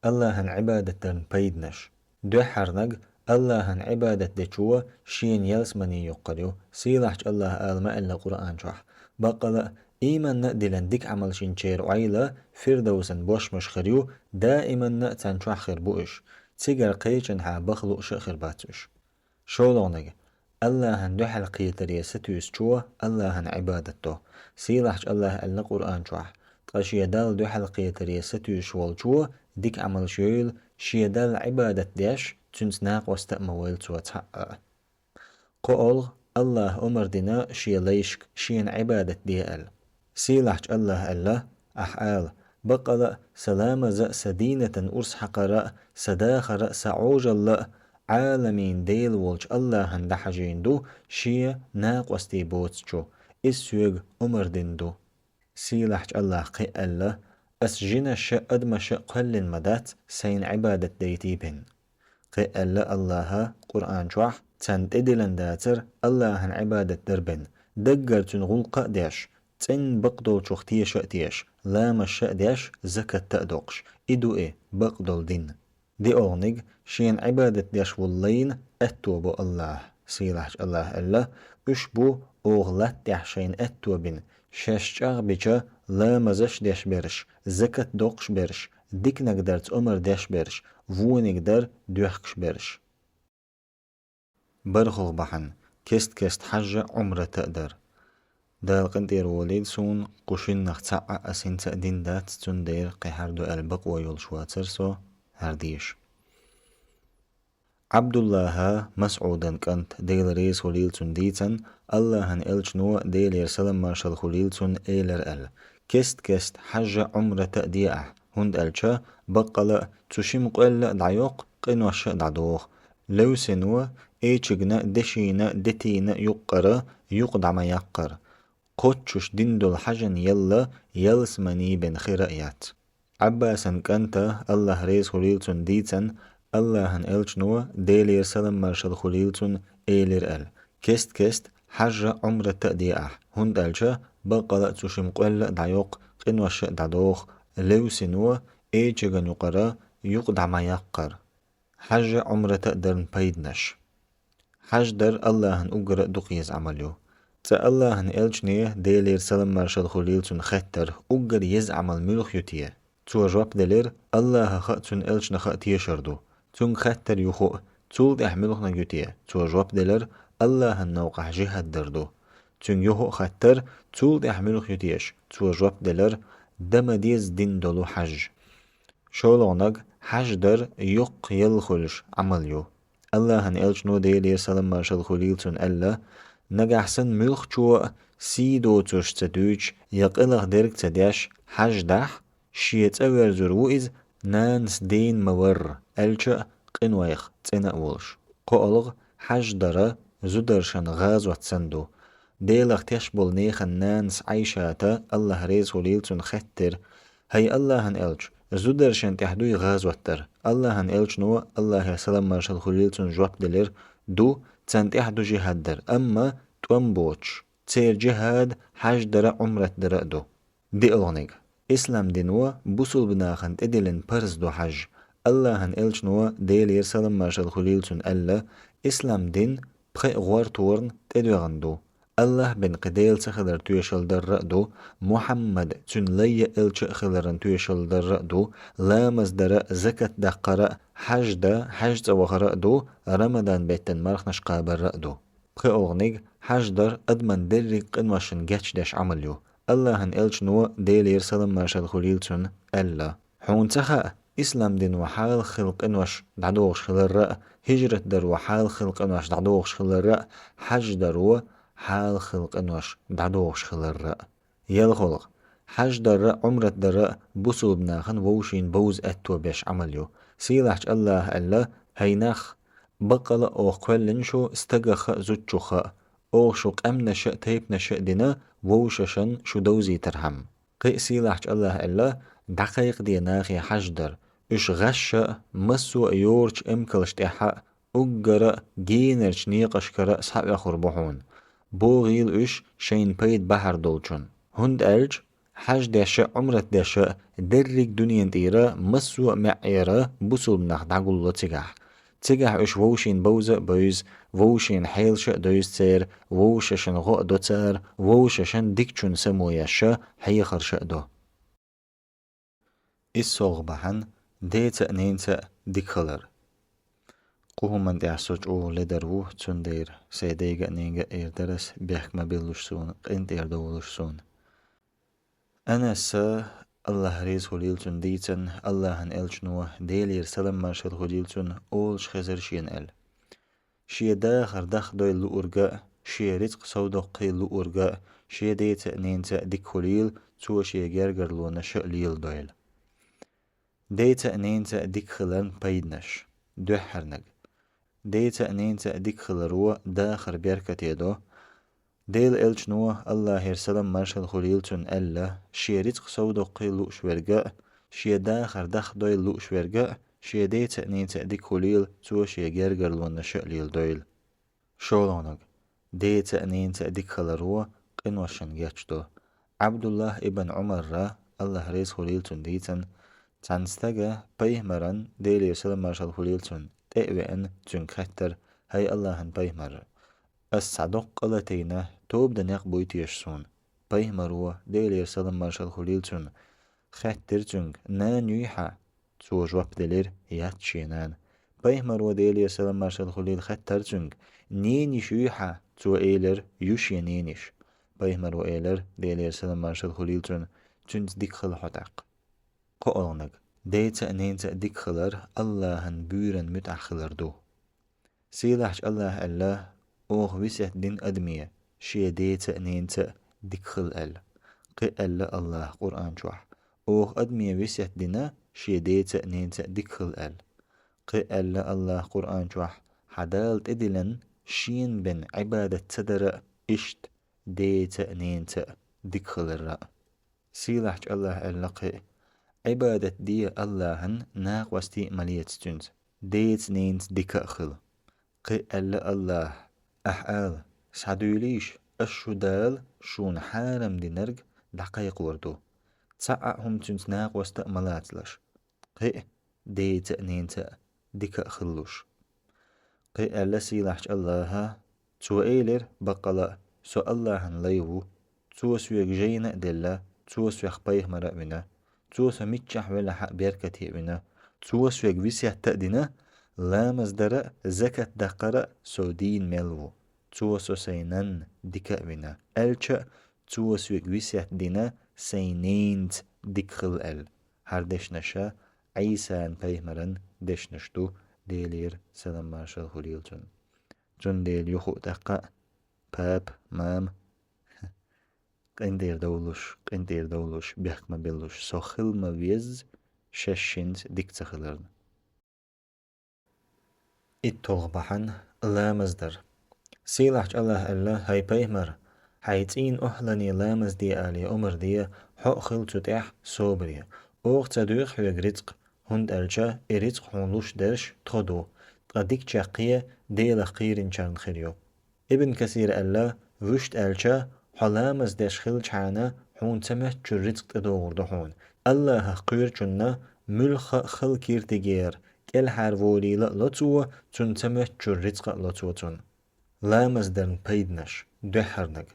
الله هن عبادة درن بيدنش دو حرنق الله هن عبادة دچوه شين يلسمني يقريو سيلحج الله آلما إلا قرآن شح بقلا إيمان نقدلن ديك عمل شينشير وعيلة فردوسن بوش مشخريو دائما نقتن شحخر بوش تيجر قيچن ها بخلو شخر باتش شولونك الله هن دوحل قيتر ستوس شو الله هن عبادته سيلحش الله ألا قرآن شوح تقشي دال دوحل قيتر ستوس والشو ديك عمل شويل شيدال عبادة ديش تنسناق واستأمويل تحقق قول الله أمر دينا شي ليشك شين عبادة ديال سيلحج الله ألا أحال بقل سلام ز سدينة أرس حقراء سداخر سعوج الله عالمين ديل والج الله هندحجين دو شي ناق وستي بوتشو إسيوغ أمر دين دو سيلحج الله قي ألا أسجن أدمش قل مدات سين عبادة ديتيبن قي ألا الله قرآن شوح تند إدلن داتر الله هن عبادة دربن دقر تنغلق ديش تن بقدول شوختي شأتيش لا مش ديش زكاة تأدوقش إدو إيه بقدول دين دي أغنق شين عبادة ديش واللين أتوبو الله سيلحج الله ألا أشبو أغلط ديش شين أتوبين شاشجاغ بيجا لا مزش ديش برش زكاة دوقش برش ديك نقدرت أمر ديش برش وو نقدر دوحكش برش برخو بحن كست حجة عمرة تقدر دال قنتير وليد سون قشن نختسع أسين تأدين دات تون دير قحردو البق ويول شواتر سو هرديش عبد الله مسعودا كنت ديل ريس خليل تون ديتن الله هن إلش نو ديل يرسلم مارشال خليل تون إيلر كست حجة عمرة تأديع هند ألشا بقلا تشيم قل دعيوق قنوش دعدوخ لو سنو ايچگنا دشينا دتينا يقرا يقدع ما يقر قوتشوش دندل حجن يلا يلسمني بن خرأيات عباسا كانت الله ريس خليلتون ديتن الله هن إلشنو ديلير سلم مارشال خليلتون إيلر كست حجة عمر تأديع هند ألشا بقلا تشيم قل دعيوق قنوش دعدوخ لو سنو ايچگن يقرا يقدع ما يقر حجة عمر تقدر بيدنش حج در الله هن أجر دقيز عمليو تا الله هن إلجنيه ديلير سلم مارشال خليل تون خطر أجر يز عمل ملوخ يتيه تو جواب دلير الله خط تون إلجن خطيه شردو تون خطر يخو تول ده ملوخ نجوتيه تو جواب دلير الله هن نوقع جهد دردو تون يخو خطر تول ده ملوخ يتيش تو جواب دلير دم ديز دين دولو حج شولونغ حج در يق يلخلش عمليو الله هن إلجنو ديلير سلم مارشال خليلتون ألا نجحسن ملخ شو سيدو توش تدوش يقلق درك تداش حج دح شيت أور زروئز نانس دين مور ألجا قنويخ تنا أولش قولغ حج درا زدرشن غاز واتسندو ديلغ تشبل نيخن نانس عيشاتا الله ريز خليلتون خطر هي الله هن إلج زودرشن تحدوي غاز وتر الله هن إلش نو الله سلام مارشال خليلتون جواب دلير دو تنت احدو جهاد در أما توان بوش تير جهاد حج در عمرت در دو دي أغنيق إسلام دينو بوصل بناخن تدلن برز دو حج الله هن إلش نو ديلير سلام مارشال خليلتون ألا إسلام دين بخي غوار تورن تدو غندو الله بن قديل تخلر تويشل در رأدو محمد تن لي إلش خلرن تويشل در رأدو لامز در زكاة دقراء حج دا حج وخراء دو رمضان بيتن مرخنش قابر رأدو بخي أغنيق حج در أدمن دري قنوشن جاتش داش عمليو الله هن إلش نو ديلير سلم مارشال خليلتون ألا حون تخا إسلام دين وحال خلق إنوش دعدوغش خلر هجرة در وحال خلق إنوش دعدوغش خلر حج در حال خلق إنوش دعدوغش خلر يل خلق حج در عمرت در بوصل بناخن ووشين بوز أتو بيش عمليو سيلحج الله ألا هيناخ بقل أو قلنشو استقخ زوتشوخ أو شو قمنا شأ تيبنا شأ دينا ووششن شو دوزي ترهم قي سيلحج الله ألا دقيق دي ناخي حج در إش غش مسو يورج إمكلش تحق أجر جينرش نيقش كرا صحب يخور بحون بوغيل إش شين بيد بحر دولشون هند ألج حج داشا عمرت داشا درك دنيا تيرا مسو معيرا بوصل بناخ دعقل تجح إش ووشين بوزة بوز ووشين حيلش دوز تير ووششن غو دو تير ووششن ديكشون سمو يشا حيخر شأدو الصوغ بحن ديتا نينتا ديكخلر قوهم من تعسوج أو لدرو تندير سيديغا نينغا إيردرس بيحك ما بيلوشسون قنت إيردولوشسون أنا الله ريز هوليلتون ديتن الله هن إلشنوه ديلير سلام مارشل هوليلتون أولش خزر شين إل شي داخر داخ دوي لؤرقا شي رزق سودو قي لؤرقا شي ديت نينتا ديك هوليل تو شي جرجر لونا شأليل دويل ديت نينتا ديك خلان بيدنش دوحرنق ديت نينتا ديك خلرو داخر بيركت يدو ديل إلشنوه الله يرسلم مارشل هوليلتون ألا شي رزق سودو قي لؤشورقا شي داخر داخ دوي لؤشورقا شي ديت نينتا ديك هوليل تو شي جرجر لونا شأليل دويل شولونك ديت نينتا ديك خلرو قنوشن جاتشتو عبد الله ابن عمر را الله ريس هوليلتون ديتن تانستغا بيهمرن ديل يرسلم مارشل هوليلتون تأوئن تون خطر هاي الله هن بيهمر الصدق قلتينا توب دنيق بويتيشسون بيهمروا ديل يرسلم مارشل هوليلتون خطر تونك نان يوحا تو جواب دلير ياتشينان بيهمروا ديل يرسلم مارشل هوليل خطر تونك نينيش يوحا تو ايلر يوشي نينيش بيهمروا ايلر ديل يرسلم مارشل هوليلتون تونت ديك خل حتاق قولنك ديت نينتا ديك خلر الله هن بورن متأخلر دو سيلحش الله الله اوغ ويسه دين ادمية شي ديت نينتا ديك خل قي الله قرآن جوح اوغ ادمية ويسه دينا شي ديت نينتا ديك خل قي الله قرآن جوح حدالت ادلن شين بن عبادة تدر اشت ديت نينتا ديك خلر سيلحش الله الله قي عبادة دي اللهن ناق وستي مليت ستنز ديت نينت ديكا خل قي الله أحال سعدوليش الشدال شون حارم دي نرق دقيق وردو تسعهم تنز ناق وست ملاتلش قي ديت نينت ديكا خلوش قي الله سيلحش الله تو ايلر بقلا سو اللهن ليو تو سويق جينا دلا تو سويق بيه مرأمنا توس ميتشح ولا حق بيركت يبنا توس ويك ويسيح تأدينا لا مصدر زكاة دقرة سودين ملو توس سينان ديكا بنا ألشا توس ويك ويسيح دينا سينينت ديكخل ال هردش نشا عيسان بيهمرن دش نشتو ديلير سلام مارشال هوليلتون جون ديل يخو دقا باب مام قندير دولوش بيحكما بيلوش سوخل ما ويز ششينت ديك تخلرن اتولغبحن لا مصدر سيلحج الله هاي بيهمر حيتين أهلني لا مزدي آلي أمر دي حق خلتو تح صوبريا أوغ تدوخ حيوغ رزق هند ألجا إرزق هونلوش درش تخدو قديك جاقية ديلا قيرين چارن خريو ابن كثير الله وشت ألجا حلامز دشخل چانا حون تمه چو رزق تدور دحون الله قير چونا ملخ خل كير تغير كل حرولي لطوة چون تمه چو رزق لطوة چون لامز درن پيدنش دحرنك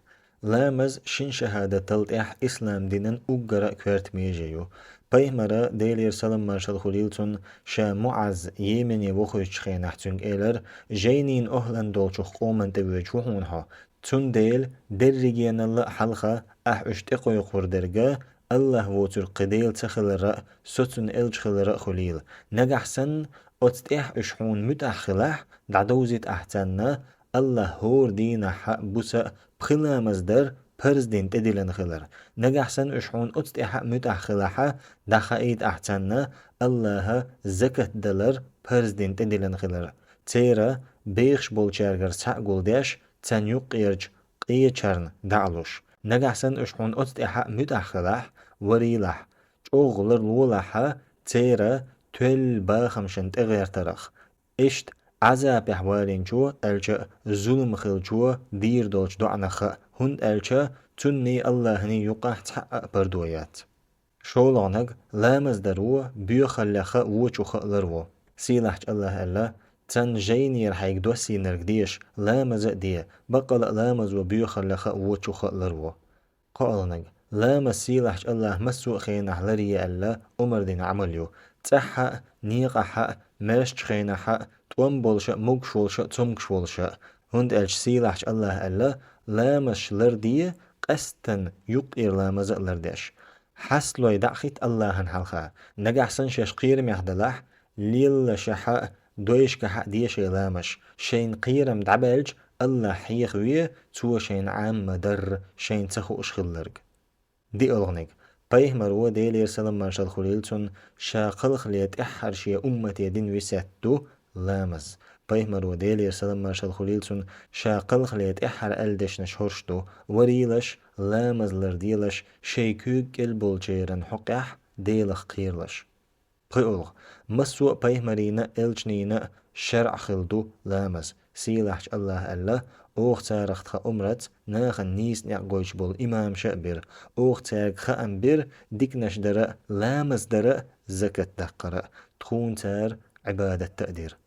لامز شن شهادة تلتح إسلام دينن أقرأ كوارت ميجيو بيهمرا ديلير سلام مارشال خليلتون شا معز يمن يبوخوش خينحتون إيلر جينين أهلن دولشوخ قومن تبوجوهونها تون ديل درجين الله حلقة اشتقو يقور درجة الله ووتر قديل تخلر ستون إلج خلر خليل نجحسن أتتح اشحون متأخلح دعدوزت أحتنا الله هور دينا حق بوسا بخلا مصدر برز دين تدلن خلر نجحسن اشحون أتتح متأخلح دخايت أحتنا الله زكت دلر برز دين تدلن خلر تيرا بيخش بولشارجر ساقول داش تنيوق يرج قيه چرن دعلوش نجحسن اشحون أتتح متأخلح وريلح چوغلر لولحا تيرا تول باخمشن تغير ترخ اشت عذاب احوالين جو الجا ظلم خل جو دير دولش دعنخ هند الجا تني الله هني يقح تحقق بردويات شولانق لامز درو بيو خلخ وچو خلرو سيلحج الله تن جينير حيك دوسي نرقديش لامز دي بقل لامز وبيو خلخ وچو خلرو قالنق لا مسيلح الله مسو خين حلري ألا عمر دين عمليو تحا نيق حق مرش خين حق توم بولش مقشولش تمقشولش هند الش سيلح الله ألا لا مش لردي قستن يقير لا مزق لردش حسلو يدعخيت الله هنحلخا نجح سنشش قير ميخدلح ليل شحق دويش كحق ديش لامش شين قيرم دعبلج الله حيخوي تو شين عام مدر شين تخو اشخلرق دي ألغنك بيه مروا ديلير سلام مارشال خليلتون شاقل خليت إحر شي أمتي دين ويساتو لامز بيه مروا ديلير سلام مارشال خليلتون شاقل خليت إحر ألدش نشهرشتو وريلش لامز لرديلش شيكوك البولجيرن حقيح ديلخ قيرلش قيولغ مسوء بيه مرينا إلجنينا شرع خلدو لامز سيلحش الله الله اوغ تارخت خا امرت ناخن نيس نعقوش بول امام شابر اوغ تارك خا امبر ديكنش درا لامز درا زكاة دقرا تخون تار عبادة تقدير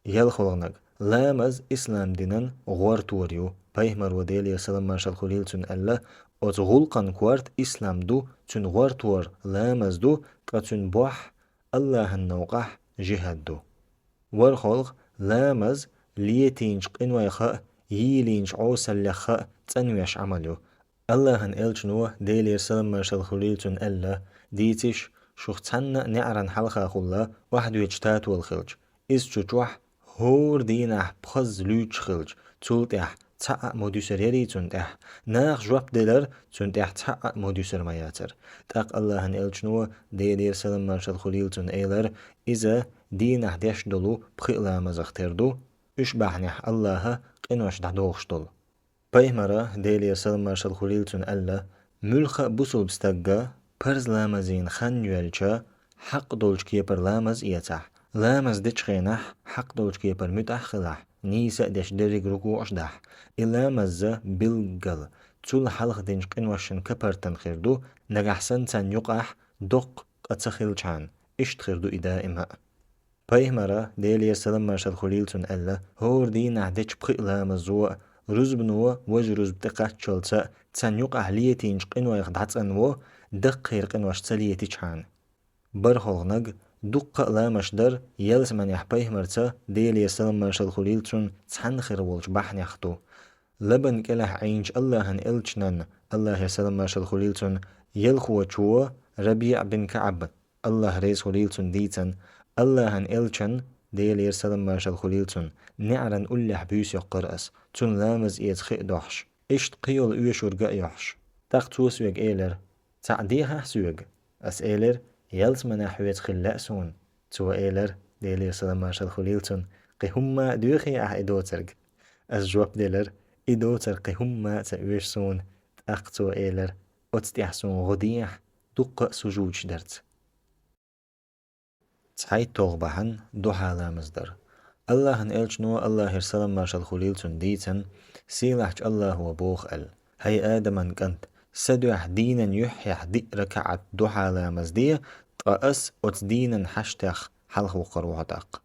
يلخلغنك لامز اسلام دينن غور توريو بيهمر وديلي سلام مارشال خليل تون الله اوت غلقن كوارت اسلام دو تون غور تور لامز دو تون بوح الله النوقح جهاد دو ورخلغ لامز ليتينش قنوي خا يلينش عوسل لخا تنويش عملو الله هن إلجنو ديلير سلام مارشال خليلتون ألا ديتش شوختنا نعرن حلقة خلا واحد ويجتات والخلج إز جوح هور دينح بخز لوش خلج تولتح تحقق موديسريري تنتح ناخ جواب ديلر تنتح تحقق موديسر مياتر تاق الله هن إلجنو ديلير سلام مارشال خليلتون أيلر إذا دينح ديش دلو بخيلا مزختردو اشبحنح الله قنوش دعدوغشتل بيهمرا ديلي سلام مارشال خليلتون ألا ملخ بوصل بستقا برز لامزين خان يوالجا حق دولج كيبر لامز إيتح لامز ديش خينح حق دولج كيبر متح خلح نيسا ديش دريق ركوعش دح إلا مزا بالقل تول حلق دينش قنوشن كبر تنخيردو نجحسن تن يقح دق أتسخيلجان اشتخيردو إدا إماء بيهمرا ديلي سلام مارشال خليلتون ألا هور دين عدش بخيلا مزوء رزبنو وج رزب دقات شلتا تن يقع ليتينش قنوا يخدعت أنو دقير قنواش تليتي چان برخلغنق دق لا مشدر يلس من يحبيه مرتا ديلي سلام مارشال خليلتون تحن خير ولج بحن يخطو لبن كلح عينش الله هن إلچنن الله سلام مارشال خليلتون يلخو چو ربيع بن كعب الله ريس خليلتون ديتن الله هن إلچن ديلير سلام مارشال خليلتون نعرن أولح بيوس يقرأس تون لامز إيت خيق دوحش إشت قيول إيش ورقا يوحش تاق توس ويق إيلر تعديها سويق أس إيلر يلس مناحويت خلاء سون تو إيلر ديلير سلام مارشال خليلتون قهما دوخي إدوترق أس جواب ديلر إدوتر قهما تأويش سون تاق تو إيلر أتستيحسون غديح دق سجوج درت تحي توغبحن دو حالا مصدر الله هن إلجنو الله هرسلم مارشال خليلتون ديتن سيلحج الله هو بوخ هاي آدمن كنت سدوح دينا يحيح دي ركعت دو حالا مزدية تقأس أت دينا حشتخ حلخ وقروحتق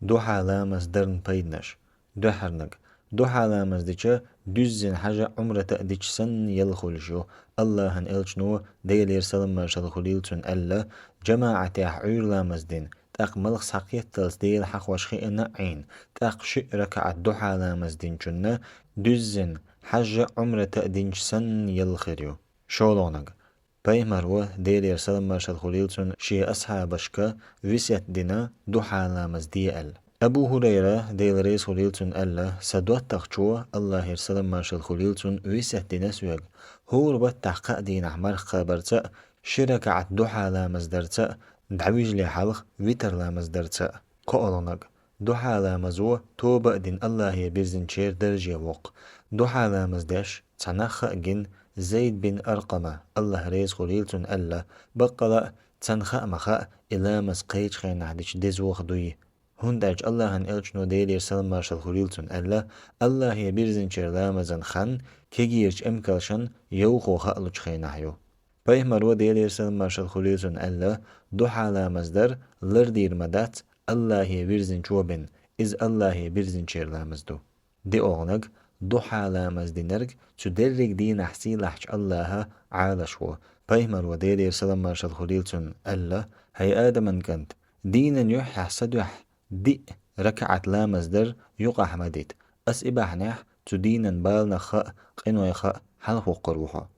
دو حالا مصدرن بيدنش دو حرنق دو حالا مزديجة düzzen حاجة عمرة تأديش سن يلخلجو الله هن إلجنو ديلير سلم مارشال خليلتون ألا جماعة عير لامزدين تاق ملخ ساقيت تلس ديل حق وشخي عين تاق شئ ركعت دوحا لامزدين جنة düzzen حاجة عمرة تأديش سن يلخريو شولونق باي مروه ديلير سلم مارشال خليلتون شي أصحابشكا ويسيت دينا دوحا لامزدي أل أبو هريرة ديل ريس خليلتون ألا سدوات تخشوه الله يرسلم مارشال خليلتون ويسيت دينا سويق هو ربط تحقق دين أحمر خبرتا شركة عدوحا لامزدرتا دعويج لي حلق ويتر لامزدرتا قولونق دوحا لامزوه توبة دين الله يبرزن شير درجة وق دوحا لامزدش تنخ جن زيد بن أرقمة الله ريس خليلتون ألا بقلا تنخ مخا إلا مسقيج خين عدش دزوخ دوي هندج الله هن إلجنو ديلير سلم مارشال خليلتون ألا الله يبرزن شير لامزن خان كيجيرج أمكالشن يوخو خألوش خيناحيو بايه مرو ديلير سلم مارشال خليلتون ألا دوحا لامزدر لردير مدات الله يبرزن شوبن إز الله يبرزن شير لامزدو دي أغنق دو حالة مزدينرج تدرج دين أحسي لحش الله عالشو بيمر ودير سلام مارشال خليلتون ألا هي آدم كنت دينا يح حسد يح دي ركعة لا مزدر يقع مديت أس إباحنح تدينا بالنا خاء قنوي خاء حلقو قروحا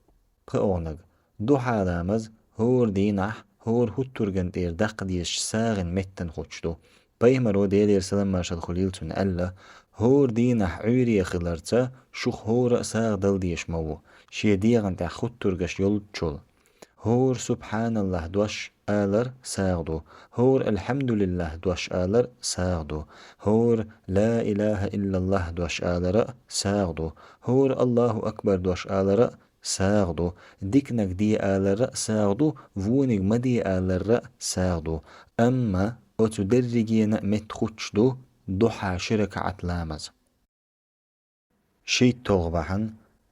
قونج دو حالة مز هور دينح هور هترجن دير دقديش ساغن متن خوشتو بيمر ودير سلام مارشال خليلتون ألا هور دينح عيري خلرتا شوخ هور ساغ دل ديش مو شي ديغن تا خطرغش يول تشول هور سبحان الله دوش آلر ساغدو هور الحمد لله دوش آلر ساغدو هور لا إله إلا الله دوش آلر ساغدو هور الله أكبر دوش آلر ساغدو ديكنك دي آلر ساغدو وونك مدي آلر ساغدو أما أتدرجين متخوشدو دوحا شركة عتلامز شي توغبحن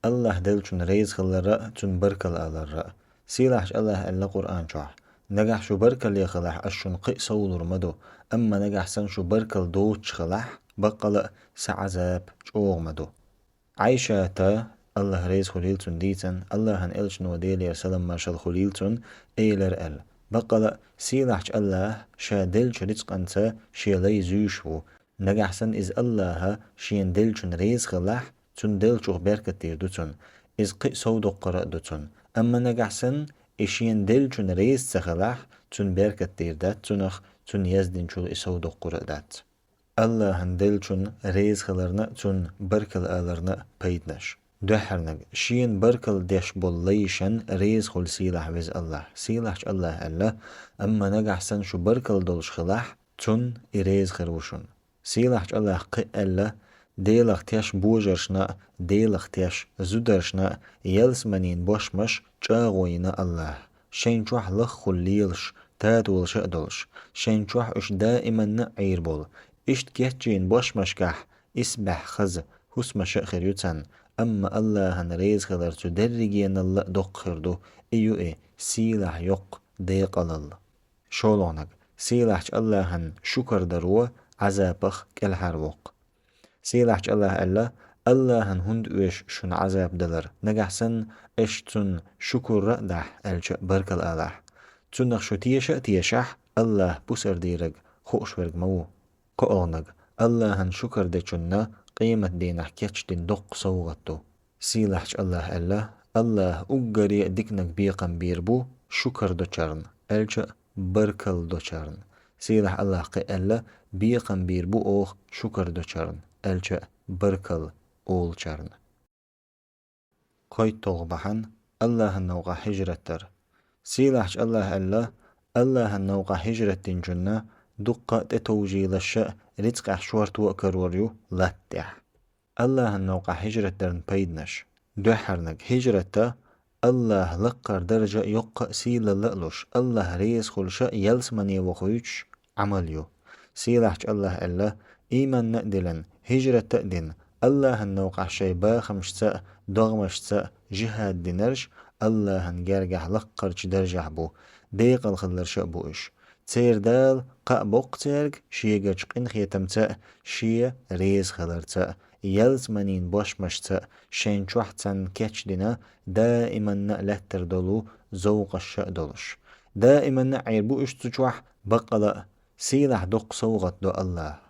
الله دلچون ريز خلر تون بركل آلر سيلاحش الله ألا قرآن شوح نجح شو بركل يخلح أشون قي صولر مدو أما نجح سن شو بركل دوتش خلح بقل سعذاب شوغ مدو عيشة تا الله ريز خليلتون ديتن الله هن إلش نوديلي سلام مارشال خليلتون إيلر أل بقل سيلاحش الله شا دلچ رزق أنت شي لي زيشو نجح سن إز الله شين دلچون ريز خلح تون دلچوغ بركة تير دوتون إز قي صودو قرأ دوتون أما نجح سن إشين دلچون ريز تخلح تون بركة تير دات تونخ تون يزدين شو إصودو قرأ دات الله هندلچون ريز خلرنا تون بركل آلرنا بيدنش دحرنگ شين بركل ديش بوليشن ريز خل سيلح وز الله سيلحش الله ألا أما نجح سن شو بركل دولش خلح تون إريز خروشون سيلحش الله قي ألا ديلخ تيش بوجرشنا ديلخ تيش زودرشنا يلس منين بوشمش جاغوينا الله شين شوح لخ خليلش تاتول شأدولش شين شوح اش دائما نعير بول اشت كيتشين بوشمش كح اسبح خز هسمش خريوتن أما الله هنريز خلر تدرجين الله دق خردو إيو إيه سيلح يق ديق الله شولونك سيلحش الله هن شكر دروا عذابخ كالحروق سيلحش الله ألا الله هن هند ويش شن عذاب دلر نجحسن اشتن شكر رأدح الش بركل الله تنخ شو تيشح الله بسر ديرج خوش ورق مو قونك الله هن شكر ديشنا قيمة دينح كيتش دين دق صوغتو سيلحش الله ألا الله أقري ديكنك بيقن بيربو شكر دوچرن الش بركل دوچرن سيلح الله قي ألا بيقن بيربو أوخ شكر دوچرن الچ بركل أول چرن قيت توغبحن الله النوغا هجرتر سيلحش الله ألا الله النوغا هجرتين جنة دقة تتوجيل الشأ رزق أحشورت وأكروريو لاتح الله النوغا هجرترن بيدنش دوحرنك هجرتا الله لقر درجة يقع سيل اللقلوش الله ريس خلشا يلسمني وخيوش عمليو سيلحش الله ألا إيمان نقدلن هجرة تأدين الله النوقع شيبا خمشتا دغمشتا جهاد دينرش الله هنجرجح لقرش درجح بو ديق الخلر شأبوش تير دال قابوق تيرج شيجش قن خيتمتا شي ريز خلرتا يلز منين باش مشتا شين شوحتن كاتش دينا دائما نقلتر دولو زوق الشأ دولش دائما نعير بو اشتجوح بقلا سيلح دق صوغت دو الله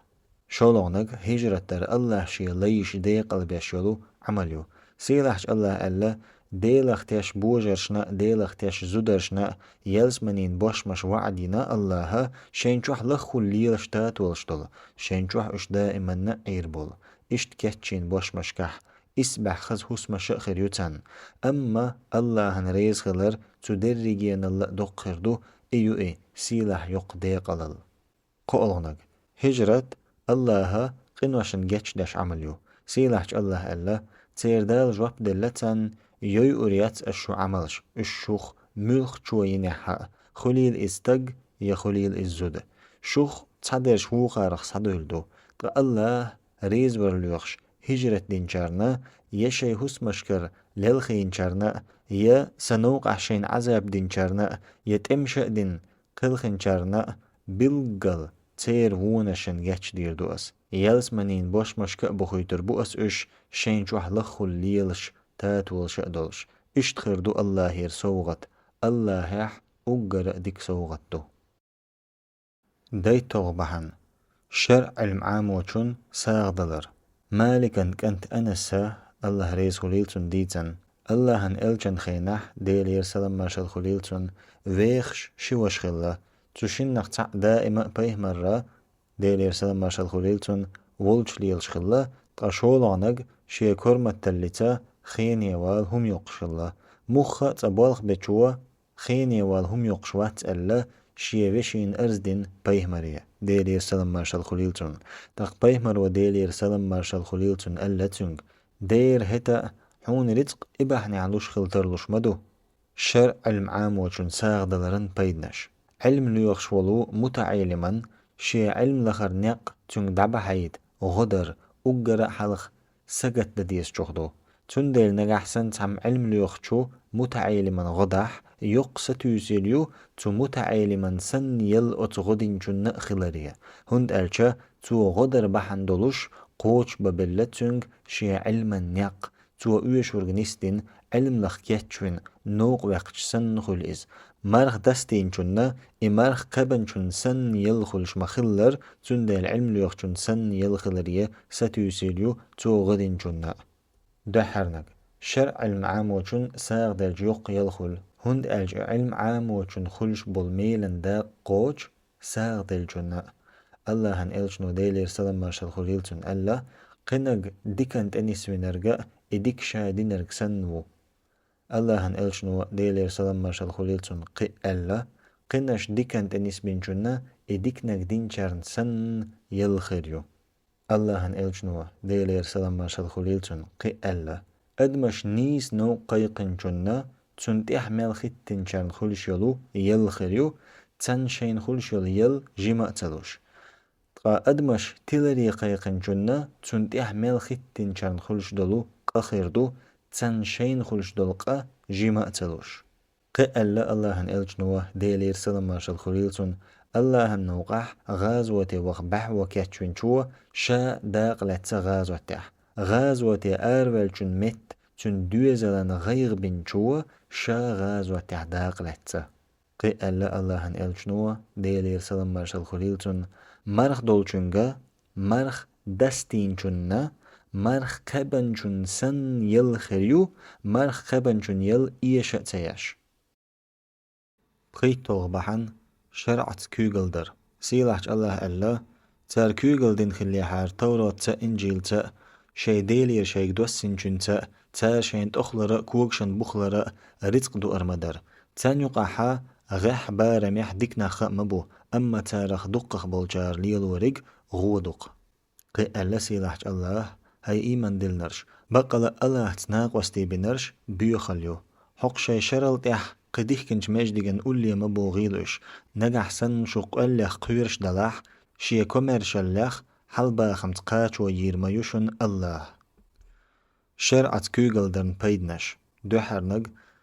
شولونك هجرتر الله شي ليش ديق البيشولو عمليو سيلحش الله ألا ديلخ تيش بوجرشنا ديلخ تيش زودرشنا يلس منين بوشمش وعدنا الله شينشوح لخو الليلش تاتولشتول شينشوح اش دائما نعير بول اشت كتشين بوشمش كح اسبح خز هسمش خريوتن أما الله هنريز خلر تدرجين الله دق خردو ايو اي سيلح يق ديق الال قولونك هجرت الله قنوشن جتش داش عمليو سيلحش الله ألا تيردال جواب دلتن يوي أوريات الشو عملش الشوخ ملخ شوينيحا خليل استج يا خليل الزود شوخ تصدر شو خارخ صدولدو الله ريز برلوخش هجرة دينشارنا يشي هس مشكر للخينشارنا يا سنوق عشين عذاب دينشارنا يتمشأ دين قلخنشارنا بالقل تير وونشن جتش ديردوس يلس منين بوش مشكأ بخيتر بؤس إش شين شوح لخل ليلش تاتول شأدلش اشتخردو الله هير سوغت الله يح أقر ديك سوغتو داي توغبحن شرع المعام وچون ساغدلر مالكن كنت أنسا الله ريس خليلتون ديتن الله هن إلچن خينح ديل يرسلم ماشل خليلتون ويخش شوش خلا تشين نقطع دائما بيه مرة ديل يرسلم ماشل خليلتون ولش ليلش خلا تقشول عنق شي كرمة تلتا خين يوال هم يقشلا مخة تبالغ بچوا خين يوال هم يقشوات ألا شي وشين أرزدين بيه مريا ديل يرسلم ماشل خليلتون تق بيه مر وديل يرسلم ماشل خليلتون ألا تنگ دير هتا حون رزق إباحني علوش خلترلوش مدو شرع المعام وچون ساغ دلرن بيدنش علم ليوخش ولو متعلما شي علم لخر نق تنگ دعبا حيد غدر أقرأ حلق سجت دديس جهدو تون ديل نجحسن تم علم ليوخشو متعلما غدح يقصت يسيليو تو متعلما سن يل أتغدين جن نأخلريا هند ألچا تو غدر بحن دولوش قوش ببلتنگ شي علما نق تو اوش ورغنيستين علم لخ كيتشوين نوق وقت سن خليز مرخ دستين چونا مرخ قبن چون سن يلخلش مخلر تون ديل علم ليوخ چون سن يلخلريا ستيسيليو تو غدين چونا دحرنك شرع علم عام وچون ساغ دل جيوق يلخل هند ألج علم عام وچون خلش بالميلن دا قوش ساغ دل چونا الله هن إلشنو ديلير سلام ماشال خليلتون ألا قنق ديكنت أنيس ونرجع إديك شادينرك سنو الله هن إلشنو ديلير سلام ماشال خليلتون قي ألا قنش ديكنت أنيس بنجنا إديك نقدين شارن سن يلخيريو الله هن إلشنو ديلير سلام ماشال خليلتون قي ألا أدمش نيس نو قيقن جنا تنتيح مال ختن شارن خلش يلو يلخيريو تن شين خلش يل جيما تلوش أدمش تلري قيقن جنة تنتيح ميل ختين شان خلش دلو قخيردو تن شين خلش دلقا جيما أتلوش قألا الله هن إلجنوه ديلير سلام ماشال خليلتون الله هن نوقح غازوتي وخبح وكاتشوين شوه شا داق لتسا غازوتيح غازوتي أرول چون مت چون دوزلن غير بن شوه شا غازوتيح داق لتسا قألا الله هن إلجنوه ديلير سلام ماشال خليلتون مرخ دولچونگا مرخ دستين چوننا مرخ قبن چون سن يل خريو مرخ قبن چون يل إيشا تياش بخيت توغبحن شرعت كوغلدر سيلحج الله ألا تار كوغلدين خلي حار توراة تا إنجيل تا شي ديلير شي دوسين چون تا تار شين تخلر كوغشن بخلر رزق دو أرمدر تان يقاحا غح بارميح ديكنا خا مبو أما تارخ دقخ بولجار ليل ورق غودق قي ألا سيلحج الله هاي إيمان دلنرش بقل الله تناق وستي بنرش بيخليو حق شي شرل تيح قديح كنش مجدقن أولي مبو غيلوش نجح سن شق أليخ قيرش دلاح شي كوميرش الليخ حلبا خمت قاچ ويرميوشن الله شرعت كوغلدرن بيدنش دوحرنق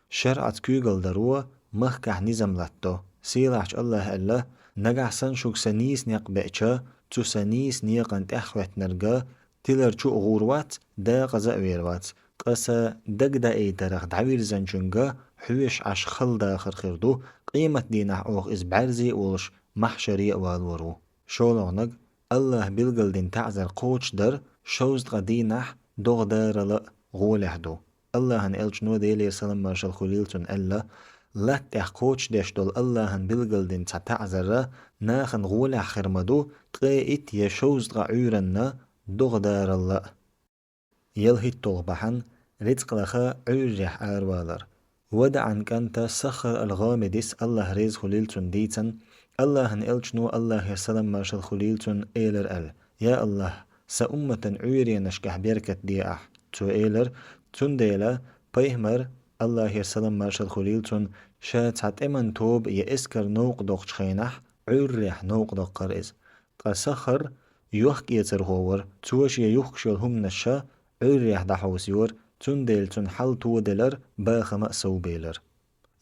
شرعت كوغلدروا مخكح نظام لاتو سيلحج الله ألا نجح سن شوك سنيس نيق بأچا تو سنيس نيقن تأخوات نرقا تلر چو غوروات دا غزا ويروات قسا دق دا اي ترخ دعوير زنجنگا حوش عش خل داخر خردو قيمة دينح اوغ از بعرزي اولش محشري والورو شولونق الله بلغل دين تعزر قوش در شوزد غدينح دوغ دار لا غولحدو الله هن الجنو ديلي سلام ماشال خليلتون ألا لا تحقوش ديش دول الله هن بلغل دين تعزر ناخن غولح خرمدو تغيئت يشوزد غعورنا دوغ دار الله يلهي طلبحن رزق لخا عرح آروالر ودعن كانت سخر الغامدس الله ريز خليلتون ديتن الله هن إلجنو الله يسلم ماشال خليلتون إيلر يا الله سأمة عيري نشكح بيركت دياح تو إيلر تون ديلا بيهمر الله يسلم ماشال خليلتون شات عت إمن توب يأسكر نوق دوغ خينح عرح نوق دوغ قرئز قسخر يوحك يتر هور توش يوحكشل هم نشا عريح دحوسيور تون ديل تون حل تو ديلر باخ مأسو بيلر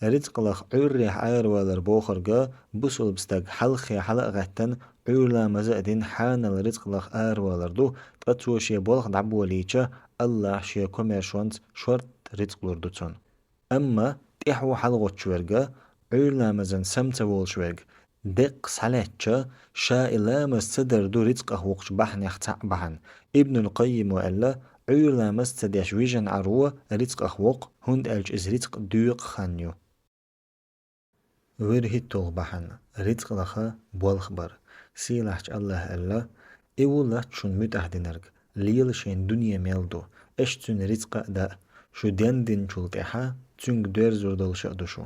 رزق لخ عريح عير والر بوخرقا بسول بستاق حلخي حلق غتن عولا مزأدين حان الرزق لخ والردو تقتو شي بولخ دعبو ليچا الله شي كوميرشونت شورت رزق لردوتون أما تيحو حلغوت شويرغا عولا مزن سمتا وول شويرغ دق سالتشا شا إلا مستدر دو رزق أهوقش بحن يختع بحن ابن القيم وإلا عولا مستديش ويجن عروة رزق أهوق هند ألج إز رزق دوق خانيو ورهي توغ بحن رزق لخا بولخبر سيلاحش الله ألا إولا تشون متأهدنرغ ليل شين دنيا ميلدو اشتون رزق دا شو دين دين شلتحا تونغ دير زردل شأدوشو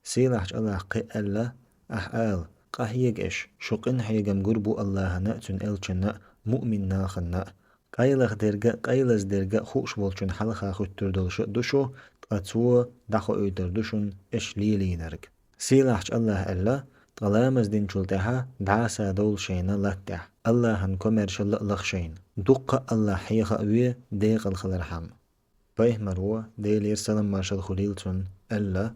سيلاحش الله قي ألا أحال قهيق إش شقن حيقم قربو الله نأتون إلچنا مؤمن ناخنا قايلخ درجة قايلز درجة خوش بولچون حلخا خطردل شأدوشو تقاتوا دخو أيدردوشون إش ليلينرغ سيلاحش الله ألا طلامز دين شلتها دعاسا دول شينا لاتح الله هنكمر شل لخشين دق الله حيخ أوي ديق الخلرحم بايه مروا ديلير سلام مارشال خليلتون ألا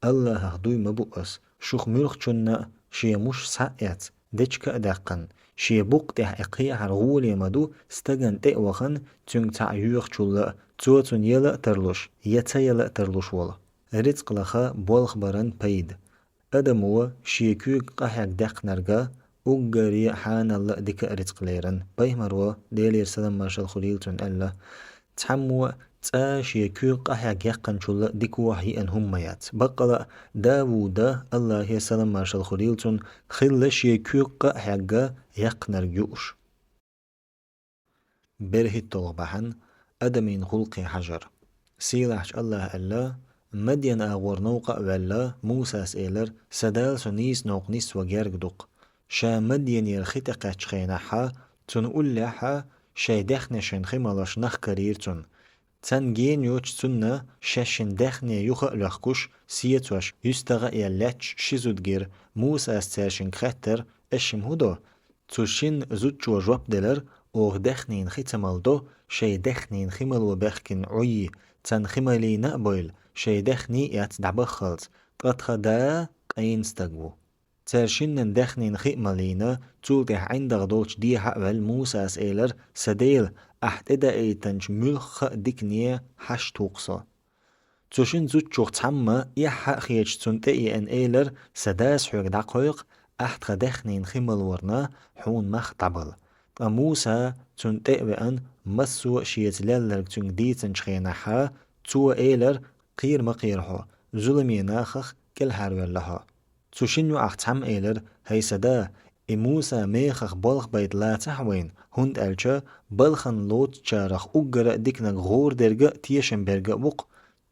الله هخدوي مبؤس شوخ ملخشنا شي مش ساعت ديشك أدقن شي بوق تح إقيا عرغول يمدو استغن تقوخن تنگ تعيوخ شل توتون يلا ترلوش يتيلا ترلوش ولا رزق لخا بولخ بران بيد أدمو شيكوك قحيك دقنرغا أغري حان الله ديك رزق ليرن بايه مروا ديلير سلام مارشال خليلتون ألا تحمو تا شيكوك قحيك يقن شل ديك وحي أن هميات بقلا داوودا الله هي سلام مارشال خليلتون خل شيكوك قحيك يقنرغيوش برهي الطلبحن أدمين خلقي حجر سيلاحش الله ألا مدين أغور نوقع ولا موسى سيلر سدال سنيس نوق نيس وجرق دق شا مدين يرخيت قاتشخيناحا تنقول لها شا دخنشن خمالش نخ كريرتون تنجين يوش تنا شاشن دخني يوخ لخكوش سيتوش يستغى يلاتش شيزودجير موسى استرشن خطر اشم هدو تشين زوتشو جواب دلر اوغ دخنين ختمالدو شا دخنين خمال وبخكن عي تن خمالي نقبل شي دخني يات دعبخلت تقطخ دا قين استقبو ترشين دخنين خيمالينا تولتح عندغ دوش دي حقبل موسى سيلر سديل احتدا ايتنش ملخ ديكنية حش توقصا تشين زوتشوخ تحمى يحق خيج تنتقي ان ايلر سداس حوك دقويق احتغ دخنين خيمال ورنا حون مخ طبل موسى تنتقي بان مسو شيت لالر تنك ديتنش خيناحا تو ايلر قير مقيرها ظلمي ناخخ كل هارول لها تشينو اختم ايلر هي سدا موسى ميخخ بلخ بيت لا تحوين هند الچا بلخن لوت چارخ اگر ديكنك غور درجة تيشن برجة وق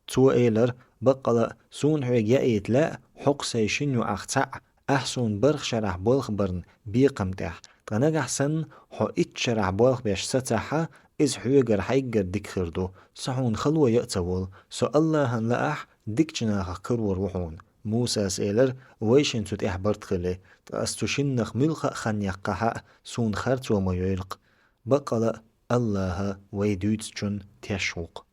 تو ايلر بقلا سون حويق يأيت لا حق سيشينو اختع احسون برخ شرح بلخ برن بيقمتح تنق احسن حو ات شرح بلخ بيش ستحا إز حويقر حيقر ديك خردو صحون خلوة يأتول سو الله هنلأح ديك جناخ كرور وحون موسى سيلر ويشن تتح برتخلي تأستوشنخ ملخ خن يقحا سون خرط وما يلق بقلا الله ويدوتشن تشوق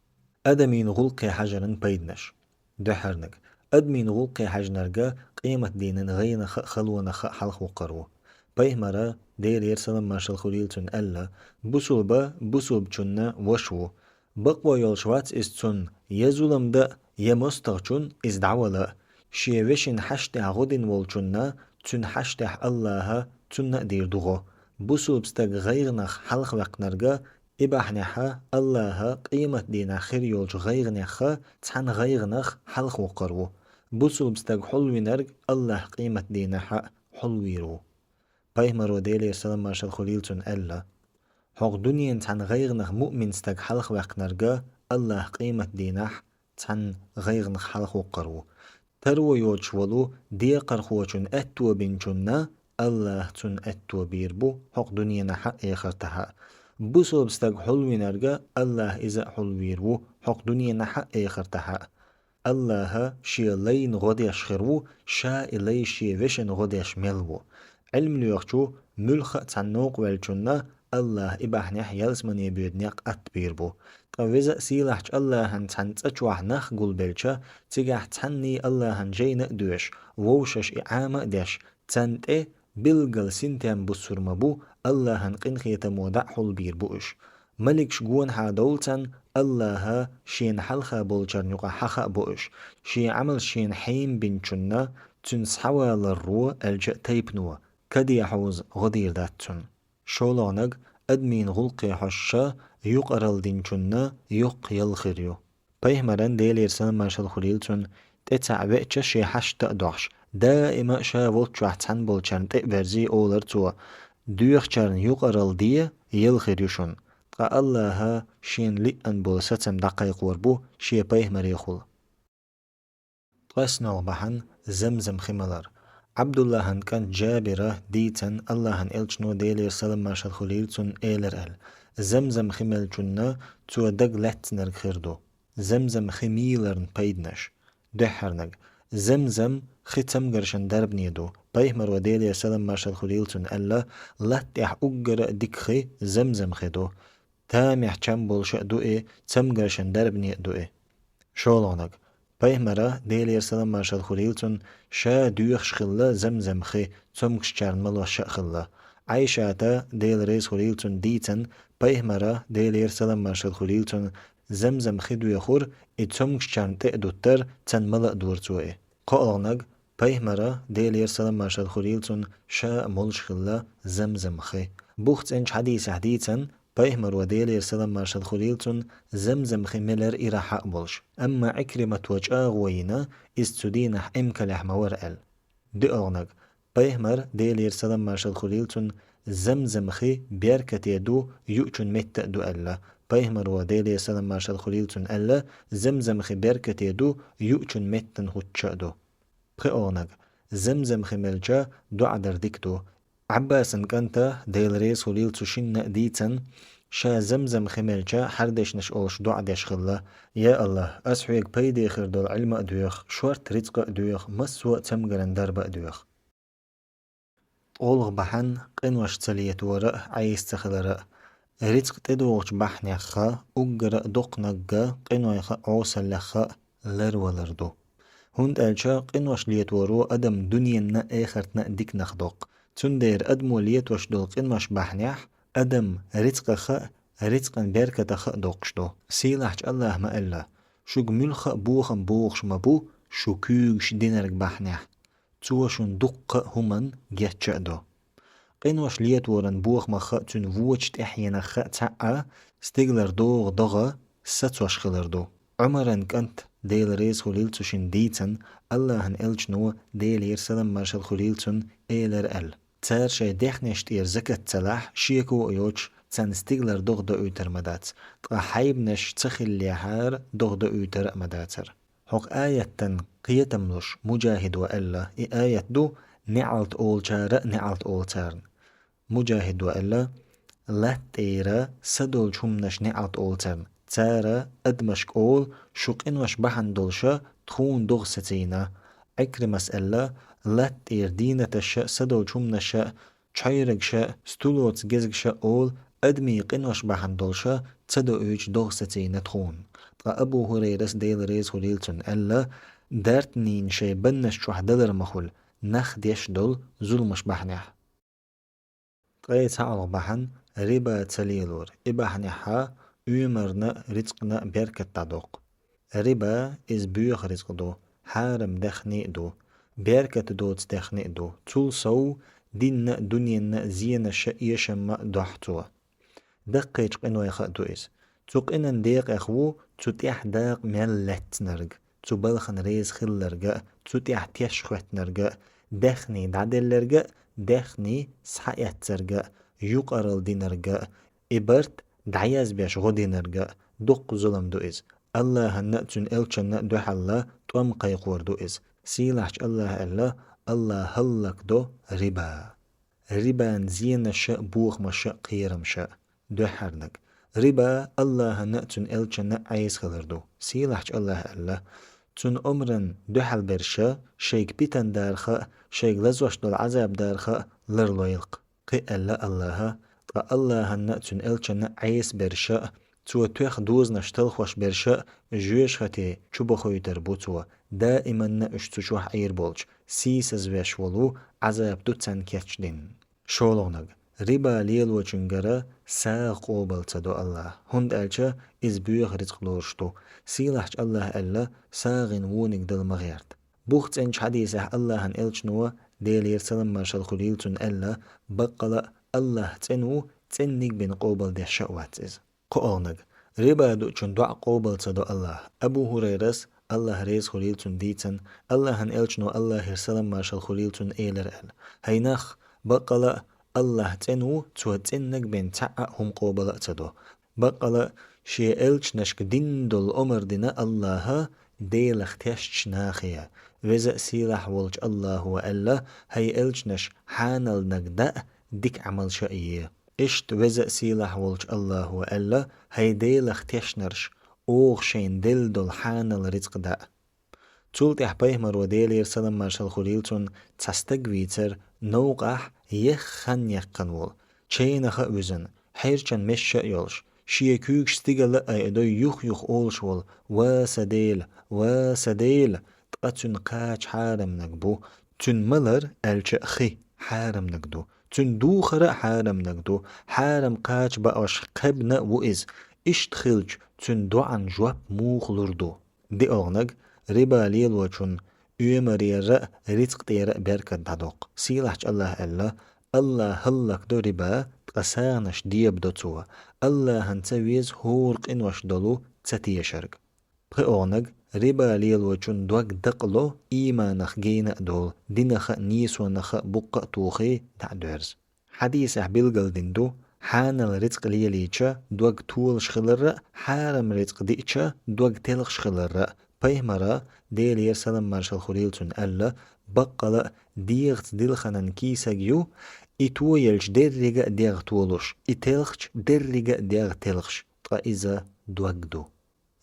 أدمين غلقي حجرن بيدنش دحرنك أدمين غلقي حجنرقا قيمة دينن غينخ خلونخ حلخ وقرو بايه مرا دير يرسلم مارشال خليلتون ألا بوسول بچنا وشو بقوى يولشوات استون يزولم دا يمستغچون از دعولا شيوشن حشتح غدن والچنا تون حشتح الله تون دير دوغو بوسول بستغ غيرنخ حلق وقنرغا إباحنحا الله قيمة دينا خير يولش غيرنخ تحن غيرنخ حلق وقرو بوسول بستغ حلوينرغ الله قيمة دينا حلويرو بايه مرو ديلي سلام مارشال خليلتون ألا حق دنيا تحن غيرنخ مؤمن استغ حلق وقنرغا الله قيمة دينح تحن غيرنخ حلق وقرو ترو يوچولو دي قرخوچون اتو بنچونا الله تون اتو بيربو حق دنيا نحق اخرتها بوسو بستغ حلوينرغا الله إذا حلويرو حق دنيا نحق اخرتها الله شي لين غديش خرو شا إلي شي وشن غديش ملو علم ليوخچو ملخ تنوق والچونا الله إباحنح يلسمني بيدنيق أتبيربو قوزا سيلاحش الله هن تنتچوح نخ قول بلچا تيجاح تني الله هن جي نقدوش ووشش إعامة ديش تنت بلغل سنتم بسرما بو الله هنقن خيتم ودع حل بير بوش ملك شجون حادولتن الله شين حلخا بولجر نقا حخا بوش شي عمل شين حيم بنشنا تنسحوى للرو الجأ تيبنوا كدي يحوز غدير داتن شولونق أدمين غلقي حشا يقرل دينشنا يق يلخريو بيهمران ديل يرسل مارشال خليلتون تتع بيتش شي حش تقدوش دائما شا voltschwacht handbolchern تقبرزي أولر توا دويخشرن يقرل دي يلخريوشون قا الله شين لئن بول ستم دقيق وربو شي بيهمر يخول قسنا بحن زمزم خملر عبد الله هن كان جابرة ديتن الله هن إلشنو ديلير سلم مارشال خليلتون إيلر أل زمزم خملتونا تو دق لتنر خيردو زمزم خميلرن بيدنش دحرنق زمزم ختم قرشن درب نيدو بيهمر وديلير سلم مارشال خليلتون ألا لتح أجر دكخي زمزم خدو تامح چنبول شأدو إيه تم قرشن درب نيدو إيه شولونق بيهمرا ديلير سلام مارشال خليلتون شا دوخ شخلا زمزم خي تمكش چارن ملو شخلا عايشاتا ديل ريس خليلتون ديتن بيهمرا ديلير سلام مارشال خليلتون زمزم خي دو يخور تمكش چارن تقدو تر تن ملأ دورتوه قولونق بيهمرا ديلير سلام مارشال خليلتون شا مول شخلا زمزم خي بوخت انش حديثن بيهمر وديلير سلام مارشال خليلتون زمزم خميلر إراحة بولش أما عكرمة وجاء غوينا استدين حمك لحمور أل دقونك بيهمر ديلير سلام مارشال خليلتون زمزم خي بيركت يدو يؤچن مت دو ألا بيهمر وديلير سلام مارشال خليلتون ألا زمزم خي بيركت يدو يؤچن متن هوتش دو بخيونك زمزم خميلجا دو عدر ديكتو عباس كانت ديل ريس خليلتو شن ديتن شا زمزم خملجا حردش نشقولش دعدش خلا يا الله أسحويك بيدي خردو العلم أدويخ شورت رزق أدويخ مسوء تمغرن درب أدويخ طولغ بحن قنوش تليت وراء عيس تخلراء رزق تدوغش بحن خا أجر دق نجا قنوش عوس لخا لر ولردو هند ألشا قنوش ليت ورو أدم دنيا نا آخرتنا ديك نخدق تندير أدمو ليت وش دول قنوش بحنيح أدم رزق خا رزقا بيركة خا دوقشدو سيلحج الله ما إلا شوك ملخ بوخم بوخش مبو شو كيوش دينرك بحنيح توشن دق همن جاتشادو قنوش ليت ورن بوخ ما خا تن ووچت احيانا خا تعا ستيغلر دوغ دغا ستوش خلردو عمرن كنت ديل ريس خليلتوشن ديتن الله هن إلجنو ديل يرسلم مارشال خليلتون إيلر أل تار شي ديخنشت إير زكت تلاح شيكو أيوش تن ستيغلر دوغ دا أوتر مدات تقا حيبنش تخل ليحار دوغ دا أوتر مداتر حق آية تن قيتملوش مجاهد وألا آية دو نعلت أولشار نعلت أولتارن مجاهد وألا لا تيرا سدول شمنش نعلت أولتارن تارا أدمشك أول شوق إنوش بحن دولشا تخون دوغ ستينا عكر مسألة لا تير دينة الشاء سدول شمنشا تشايرك شاء ستولوت جزك شاء أول أدمي قنوش بحن دولشا تدو أوش دوغ ستينا تخون أبو هريرس ديل ريز خليلتون ألا دارتنين شي بنش شوح دلر مخول نخديش دول ظلمش بحنح قيت على بحن ربا تليلور إبحنحا أمرنا رزقنا بركة تدوق ربا إز بيوخ رزق دو حارم دخني دو بركة دوت دخني دو تول سو دين دنيا زينا شئي شما دوحتوا دقيج قنوي خأدو إز توق إنن ديق أخو تتيح داق ملت نرق تبلخن ريز خلرقا تتيح تيشخوت نرقا دخني دعدلرقا دخني سحيات ترقا يقرل دي نرقا إبرت دعياز بيش غدي نرقا دق ظلم دو إز الله هنأتن إلچن دو حلا توم قيقور دو إز سيلحش الله ألا الله هلك دو ربا نزين شاء بوخ ما شاء قيرم شاء دو حرنك ربا الله هنأتن إلچن عيس خلردو سيلحش الله ألا تن أمرن دو حل برشا شيك بيتن دارخا شيك لزوش دو العذاب دارخا لرلو يلق قي ألا الله الله هنأتن إلچن عيس برشا تو توخ دوز نشتل خوش برشا جوش خطي چوبخوي تربوتوا دائما نأشتشوح عير بولش سيس زويش ولو عذاب دوتسان كيتشدين شولونغ ربا ليل وچنگرا ساق قوبل تدو الله هند ألچا إز بيوخ رزق لورشتو سيلحش الله ألا ساغن وونك دل مغيرت بوخت انش حديثة الله هن إلچ نوا ديل يرسلم مارشال خليلتون ألا بقلا الله تنو تنك بين قوبل ده شأوات إز قولنگ ربا دو چون دع قوبل تدو الله أبو هريرس الله ريز خليلتون ديتن الله هن إلچ نوا الله يرسلم مارشال خليلتون إيلر أل هينخ بقلا الله تنو تو تنك بين تعا هم قوبل تدو بقلا شي إلچ نشك دين دول أمر دينا الله ديلخ تشش ناخيا وزا سيلح ولج الله وألا هي إلچ نش حانل نقدأ ديك عمل شئيه اشت وزا سيلح ولج الله وألا هي ديلخ تشنرش اوغ شين دل دول حانل رزق دا تولت احبايه مرو ديل يرسلم مارشال خليلتون تستقويتر نوقح يخن يقنول چينخ اوزن حيرچن مش يولش شيه كوكش ستيغل ايدو يخ اولش ول واسديل تقاتن قاچ حارم نقبو تن ملر الچ خي حارم نقدو تن دوخر حارم نقدو حارم قاچ باوش قبنا وإز اشت خلج تن دوعن جواب موخلردو دي اغنق ربا ليل وچن üemeriyere rizq diyere berkat dadok. Silahç Allah ella, Allah hallak do riba, tqasanash diyab do tuwa. Allah hantawiz hurq inwash dolu tsatiyasharg. Preonag, riba liyal wachun dwag daqlo, imanach gena dol, dinakha niswanakha buqa tuuxi ta'dwerz. Hadisah bilgal dindu, حانل رزق ليليچا دوغ طول شخلر حارم رزق ديچا دوغ تلخ شخلر بيهمرا ديل يرسلم مارشال خليلتون ألا بقلا ديغت دلخنن كيساجيو إتو يلش درجة ديغ طولش إتلخش درجة ديغ تلخش طائزة دوغدو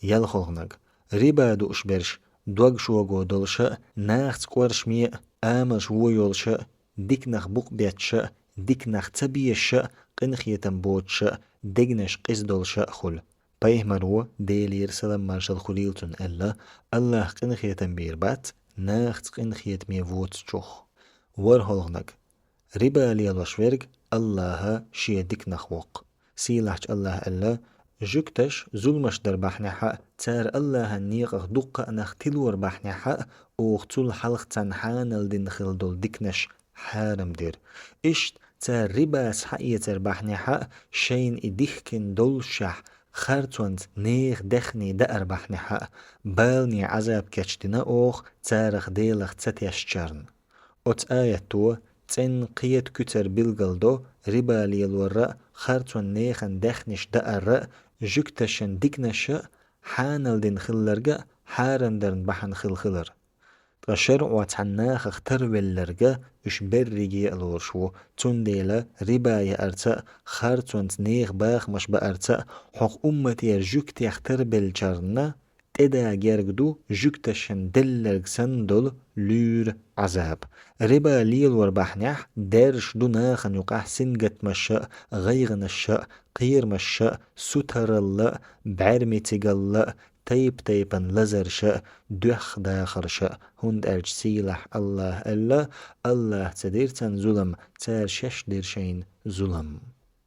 يلخوغنق ربا دوش برش دوغ شوغو دولشا ناخت قورش مي آمل شو يولشا ديك نخ بوق بيتشا ديك نخ تبيشا قنخيتن بوتشا ديغنش قز دولشا خل بيهمرو ديل يرسلم مارشال خليلتون ألا الله قنخيتن بيربات ناخت قنخيت ميووت چوخ ورهولغنق ربا ليالوشورغ الله شي ديك نخوق سيلحش الله ألا جكتش ظلمش در بحنحا تار الله نيغ دقة نختلور بحنحا اوغتول حلق تنحان الدين خلدول ديكنش حارم دير اشت تار رباس حقيتر بحنحا شين اديخكن دول شح خرطوند نيغ دخني دأر بحنحا بالني عذاب كشتنا اوغ تارخ ديلخ تتيشچرن ات آياتو تن قيت كتر بلغلدو ربا ليلورا خرطون نيخن دخنش دأر جكتشن ديكنش حانل دين خلرغا حارم درن بحن خلر تشرع واتحناخ اختر باللرغا اش برغي الورشو تون ديلا ربا يأرتا خرطون نيخ باخ مش بأرتا حق امتي جكت يختر بالجرنا تدا جرگدو جكتشن دلرغ سندل لور عذاب ربا ليل وربحنح درش دو ناخن يقح سنجت مشاء غيغن الشاء قير مشاء ستر الله بعرمي تقل تيبن لزر شاء دوخ داخر شاء هند سيلح الله ألا الله تديرتن ظلم تار شش ديرشين ظلم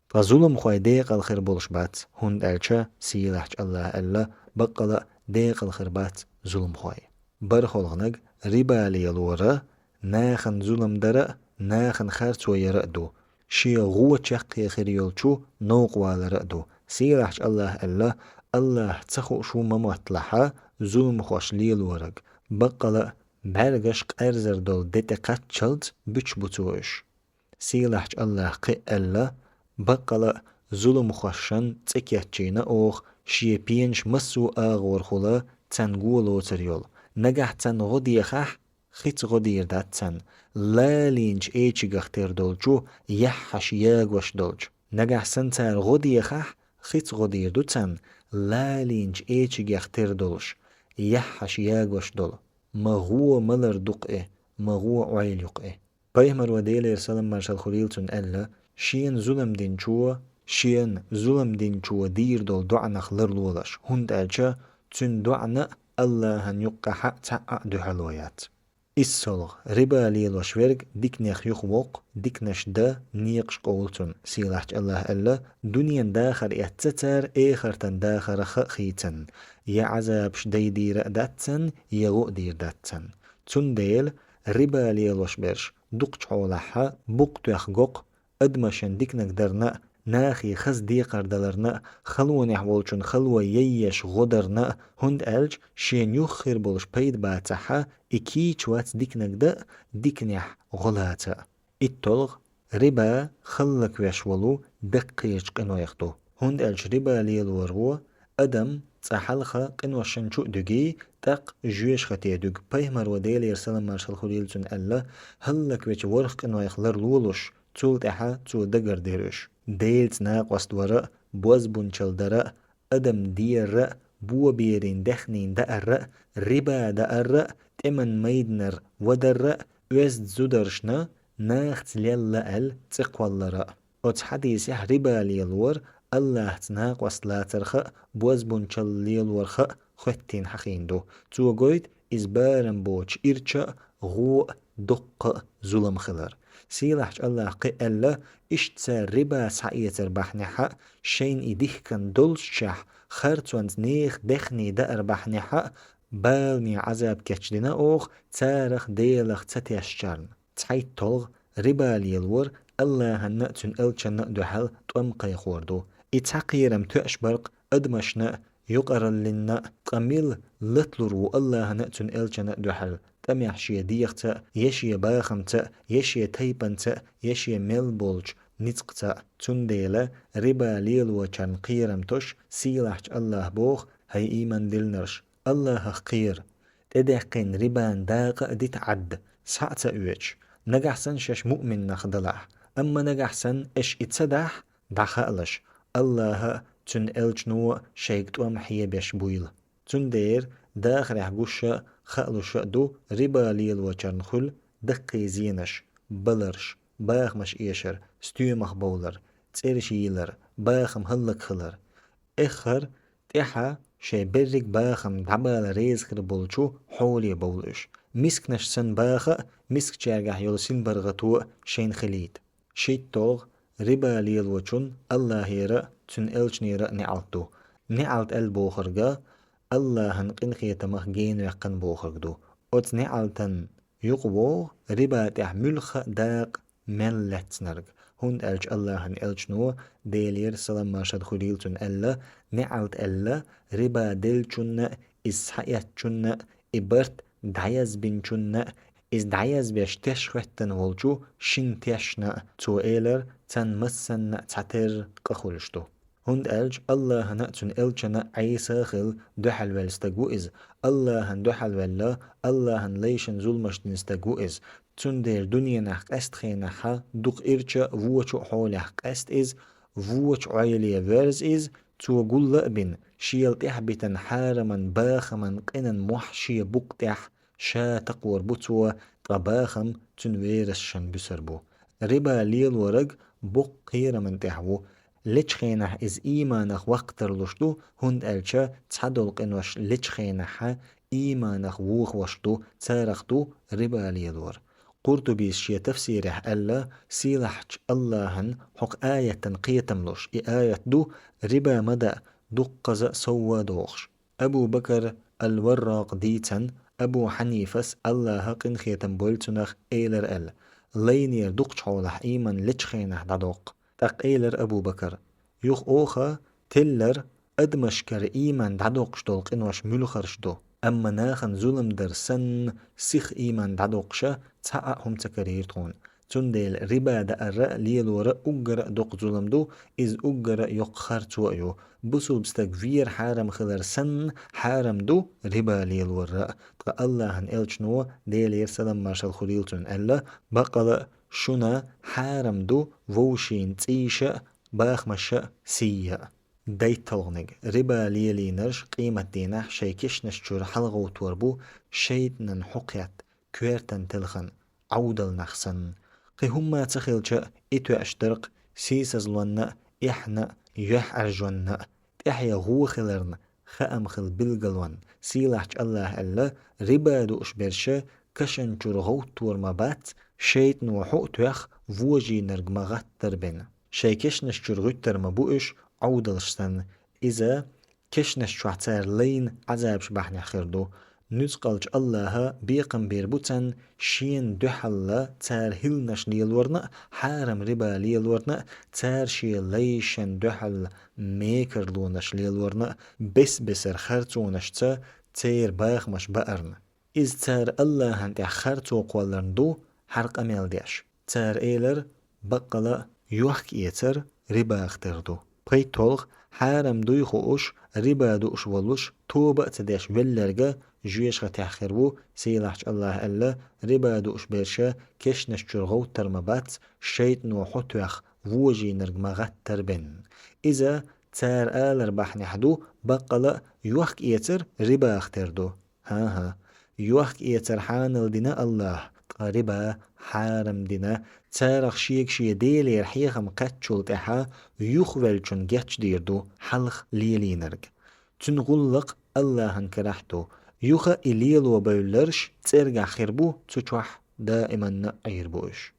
فظلم خوي ديق الخير بولش بات هند سيلح الله ألا بقلا ديق الخربات ظلم خوي برخولغنق ربا ليلورا ناخن ظلم درا ناخن خرچ ويرأدو شي غوة چق يخير يولچو نوق والرأدو سيلحش الله ألا الله تخو شو ممطلحا ظلم خوش ليلورق بقلا برغش قرزر دول دتقات چلت بچ بطوش سيلحش الله قي ألا بقلا ظلم خوشن تكياتچينا اوخ شي بينش مسو آغور خلا تنگولو تريول نگه تن غدي خح خيت غدير داتن لا لينج ايچ گختر دولچو يحش ياگوش دولچ نگه سنتر غدي خح خيت غدير دوتن لا لينج ايچ گختر دولش يحش ياگوش دول مغو ملر دقه مغو عيل يقه بيهمر وديل يرسلم مارشال خليلتون ألا شين ظلم دين چوه شين ظلم دين شو دير دول دعنا خلر لولش هند ألشا تن دعنا الله هن يقع حق تعق دحلويات السلغ ربا ليلوش ورق ديك نيخ يخوق ديك نش دا نيقش قولتن سيلاحج الله ألا دنيا داخر اتتر اخر تن داخر خيتن يا عذابش دي دير داتن يا غو دير داتن تن ديل ربا ليلوش برش دقش حولها بقت يخقق أدمشن ديك نقدرنا ناخي خز ديقر دلرنا خلو نحولشن خلو ييش غدرنا هند ألج شين يخير بولش بيد باتحا إكي چوات ديك نقدا ديك نح غلاتا التلغ ربا خلق ويشولو دقيش قنو يخدو هند ألج ربا ليلورو أدم تحلخا قنو شنشو دقي تق جويش ختي دق بيهمر وديل يرسلم مارشال خليلتون ألا هلك ويش ورخ قنو يخلر لولوش تول تحا تول دقر ديرش ديلت ناق وستورا بوز بونشل درا أدم دير بو بيرين دخنين دأر ربا دأر تمن ميدنر ودر وزد زدرشنا ناخت ليلا ال تقوالرا أت حديث ربا ليلور الله تناق وستلاترخ بوز بونشل ليلورخ ختين حقيندو تو قويت إزبارن بوش إرشا غو دق ظلم خلر سيلحج الله قي ألا اشتسار ربا سعيتر بحنحا شين إديه كان دولشح خرطوانت نيخ دخني دأر بحنحا بالني عذاب كتشدنا أوخ تارخ ديلخ تتيشجرن تحيط طلغ ربا ليلور الله هنأتن ألچن دحل طمق يخوردو إتحقيرم تؤش برق أدمشنا يقرن لنا قميل لطلرو الله هنأتن ألچن دحل تميح شي ديغتا يشي باخمتا يشي تيبنتا يشي ميلبولج نتقتا تنديلا ربا ليل وچن قيرم توش سيلاحج الله بوخ هاي إيمان دلنرش الله قير تدقين ربان داق دي تعد ساعتا اوش نجحسن شش مؤمن نخدلح أما نجحسن إش اتسدح دخالش الله تن الجنو شيكت ومحيه بيش بويل تندير داخل يحقوش خالو شأدو ربا ليل وچرنخل دقي زينش بلرش باخمش إيشر ستيومخ بولر تيرشيلر باخم هلك خلر إخر تيحا شي برق باخم دعبال ريزخر بولشو حولي بولش مسكنش سن باخا مسك جارجح يولسين برغتو شين خليد شيت توغ ربا ليل وچون الله يرى تن الجنيرا نعلتو نعلت البوخرغا الله هنقن خيتمخ جين يقن بوخرغدو أت نعلتن يقبو ربا تحملخ داق ملتنرغ هند ألج الله هن ألجنو ديلير سلام ماشد خليلتن ألا نعلت ألا ربا دلچن إز حياتچن إبرت دعيز بنچن إز دعيز بيش تشخوتن والجو شين تيشنا تو إيلر تن مسن تعتر قخولشتو هند ألج الله نأتن إلچنا عيسى خل دحل والستقو إز الله هن دحل ولا الله هن ليشن ظلمش نستقو إز تندير دنيا نحق است خينحا دق إرچا ووچو حولح است إز ووچ عيلية ورز إز تو قل لأبن شيل تحبتن حارما باخما قنن محشي بقتح شا تقور بطوة طباخم تنويرس شن بسربو ربا ليل ورق بق قير من تحوو لچخينح إز إيمانخ وقتر لشتو هند ألچا تصدل قنوش لچخينح إيمانخ ووخ وشتو تارختو ربا ليل ور قرطبيس شي تفسيره ألا سيلحج اللهن حق آية تنقيتملوش آية دو ربا مدى دقز سوا دوخش أبو بكر الوراق ديتن أبو حنيفس الله قن خيتم بولتنخ إيلر أل لينير دقش حولح إيمان لچخينح دادوق تق إيلر أبو بكر يخ أوخا تلر أدمشكر إيمان دادوقش دولق إنوش ملخرش دو أما ناخن ظلم در سن سيخ إيمان دادوقشا تحقهم تكريرتون تنديل ربا دأر ليلور أجر دق ظلم دو إز أجر يقخر توأيو بسو بستكفير حارم خلر سن حارم دو ربا ليلور تقى الله هن إلشنو ديل يرسلم مارشال خليلتون ألا بقل شنا حارم دو ووشين تيشا باخمشا سيا دايت تلغنق ربا ليلي نرش قيمة دينح شيكش نشجر حلغو توربو شيدنن حقيت كويرتن تلخن عودل نخسن قي هما تخيلش إتو أشترق سيسز لنا إحنا يح أرجونا إحيا غوخلرنا خأمخل بالقلوان سيلاحج الله ألا ربا دوش برشا كشن جرغو تور مبات شيت نوحو توخ فوجي نرق مغات تربنا شي كشنش جرغتر مبوش عودلشتن إذا كشنش شوحتار لين عذاب شبحنا خيردو نزقلج الله بيقم بيربوتن شين دحلا تار هلنش ليلورنا حارم ربا ليلورنا تار شي ليشن دحل ميكر لونش ليلورنا بسر خرطونش تا تير باخ مش بقرنا إز تار الله هنت خرطو قولن دو حرق أميل ديش تار إيلر بقلا يوحك إيتر ربا اختردو بي تولغ حارم دوي خوش ربا دوش ولوش توبة تداش ولرغا جويش غتاخرو سيلاحج الله ألا ربا دوش بيرشا كش نشجرغو ترمبات شيط نوحو توخ ووجي نرغمغات تربن إذا تار آلر بحني حدو بقلا يوحك إيتر ربا اختردو ها يوحك إيتر حانل دينا الله ربا حارم دينا تارخ شيك شي ديلي رحيخم قتشول تحا يخول چون جتش ديردو حلخ ليلينرگ تنغلق الله انكرحتو يوخا إليل وبولرش ترجع خربو تشوح دائما نعيربوش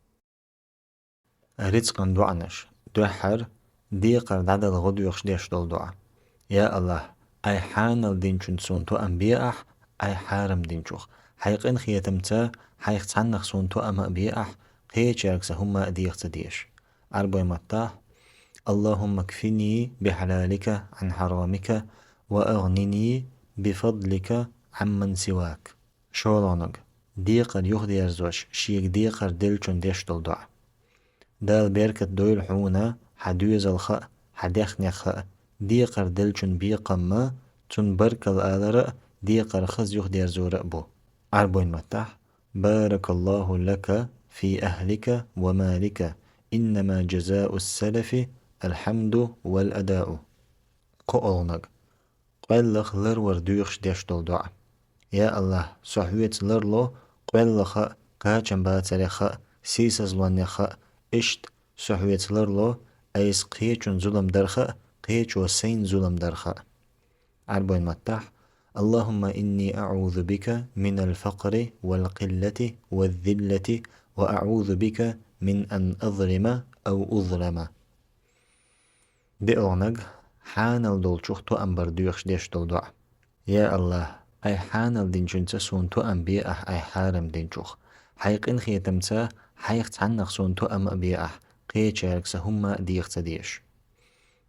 رزقا دعنش دوحر ديقر دعدل غدو يخش ديش دول دعا يا الله أي حانل دينشون سونتو أنبياء أي حارم دينشوخ حيقين خيتمتا حيق تعنخ سونتو أما أنبياء هيك يركسا هما أديق تديش أربوي متاح اللهم اكفني بحلالك عن حرامك وأغنني بفضلك عمن سواك شولونك ديقر يخدي يرزوش شيك ديقر دلچون ديش دول دعا دال بيركت دويل حونا حدويز الخاء حديخني خاء ديقر دلچون بيقما تون بركل آلر ديقر خز يخدي يرزو رأبو أربوين متاح بارك الله لك في أهلك ومالك إنما جزاء السلف الحمد والأداء قولنك قلخ لر وردوخش ديش دول دعا يا الله صحويت لرلو قلخ قاچن باتريخ سيسز لونيخ اشت صحويت لرلو ايس قيچون ظلم درخ قيچ وسين ظلم درخ عربين متاح اللهم إني أعوذ بك من الفقر والقلة والذلة وأعوذ بك من أن أظلم أو أظلم دئونج حانل دولچوخ تو أمبر دوخش ديش دول دعا يا الله أي حانل دينچونتا سون تو أنبياء أي حارم دينچوخ حيقين خيتمتا حيق تعنخ سون تو أم أبياء قيچاركسا هما ديخ تديش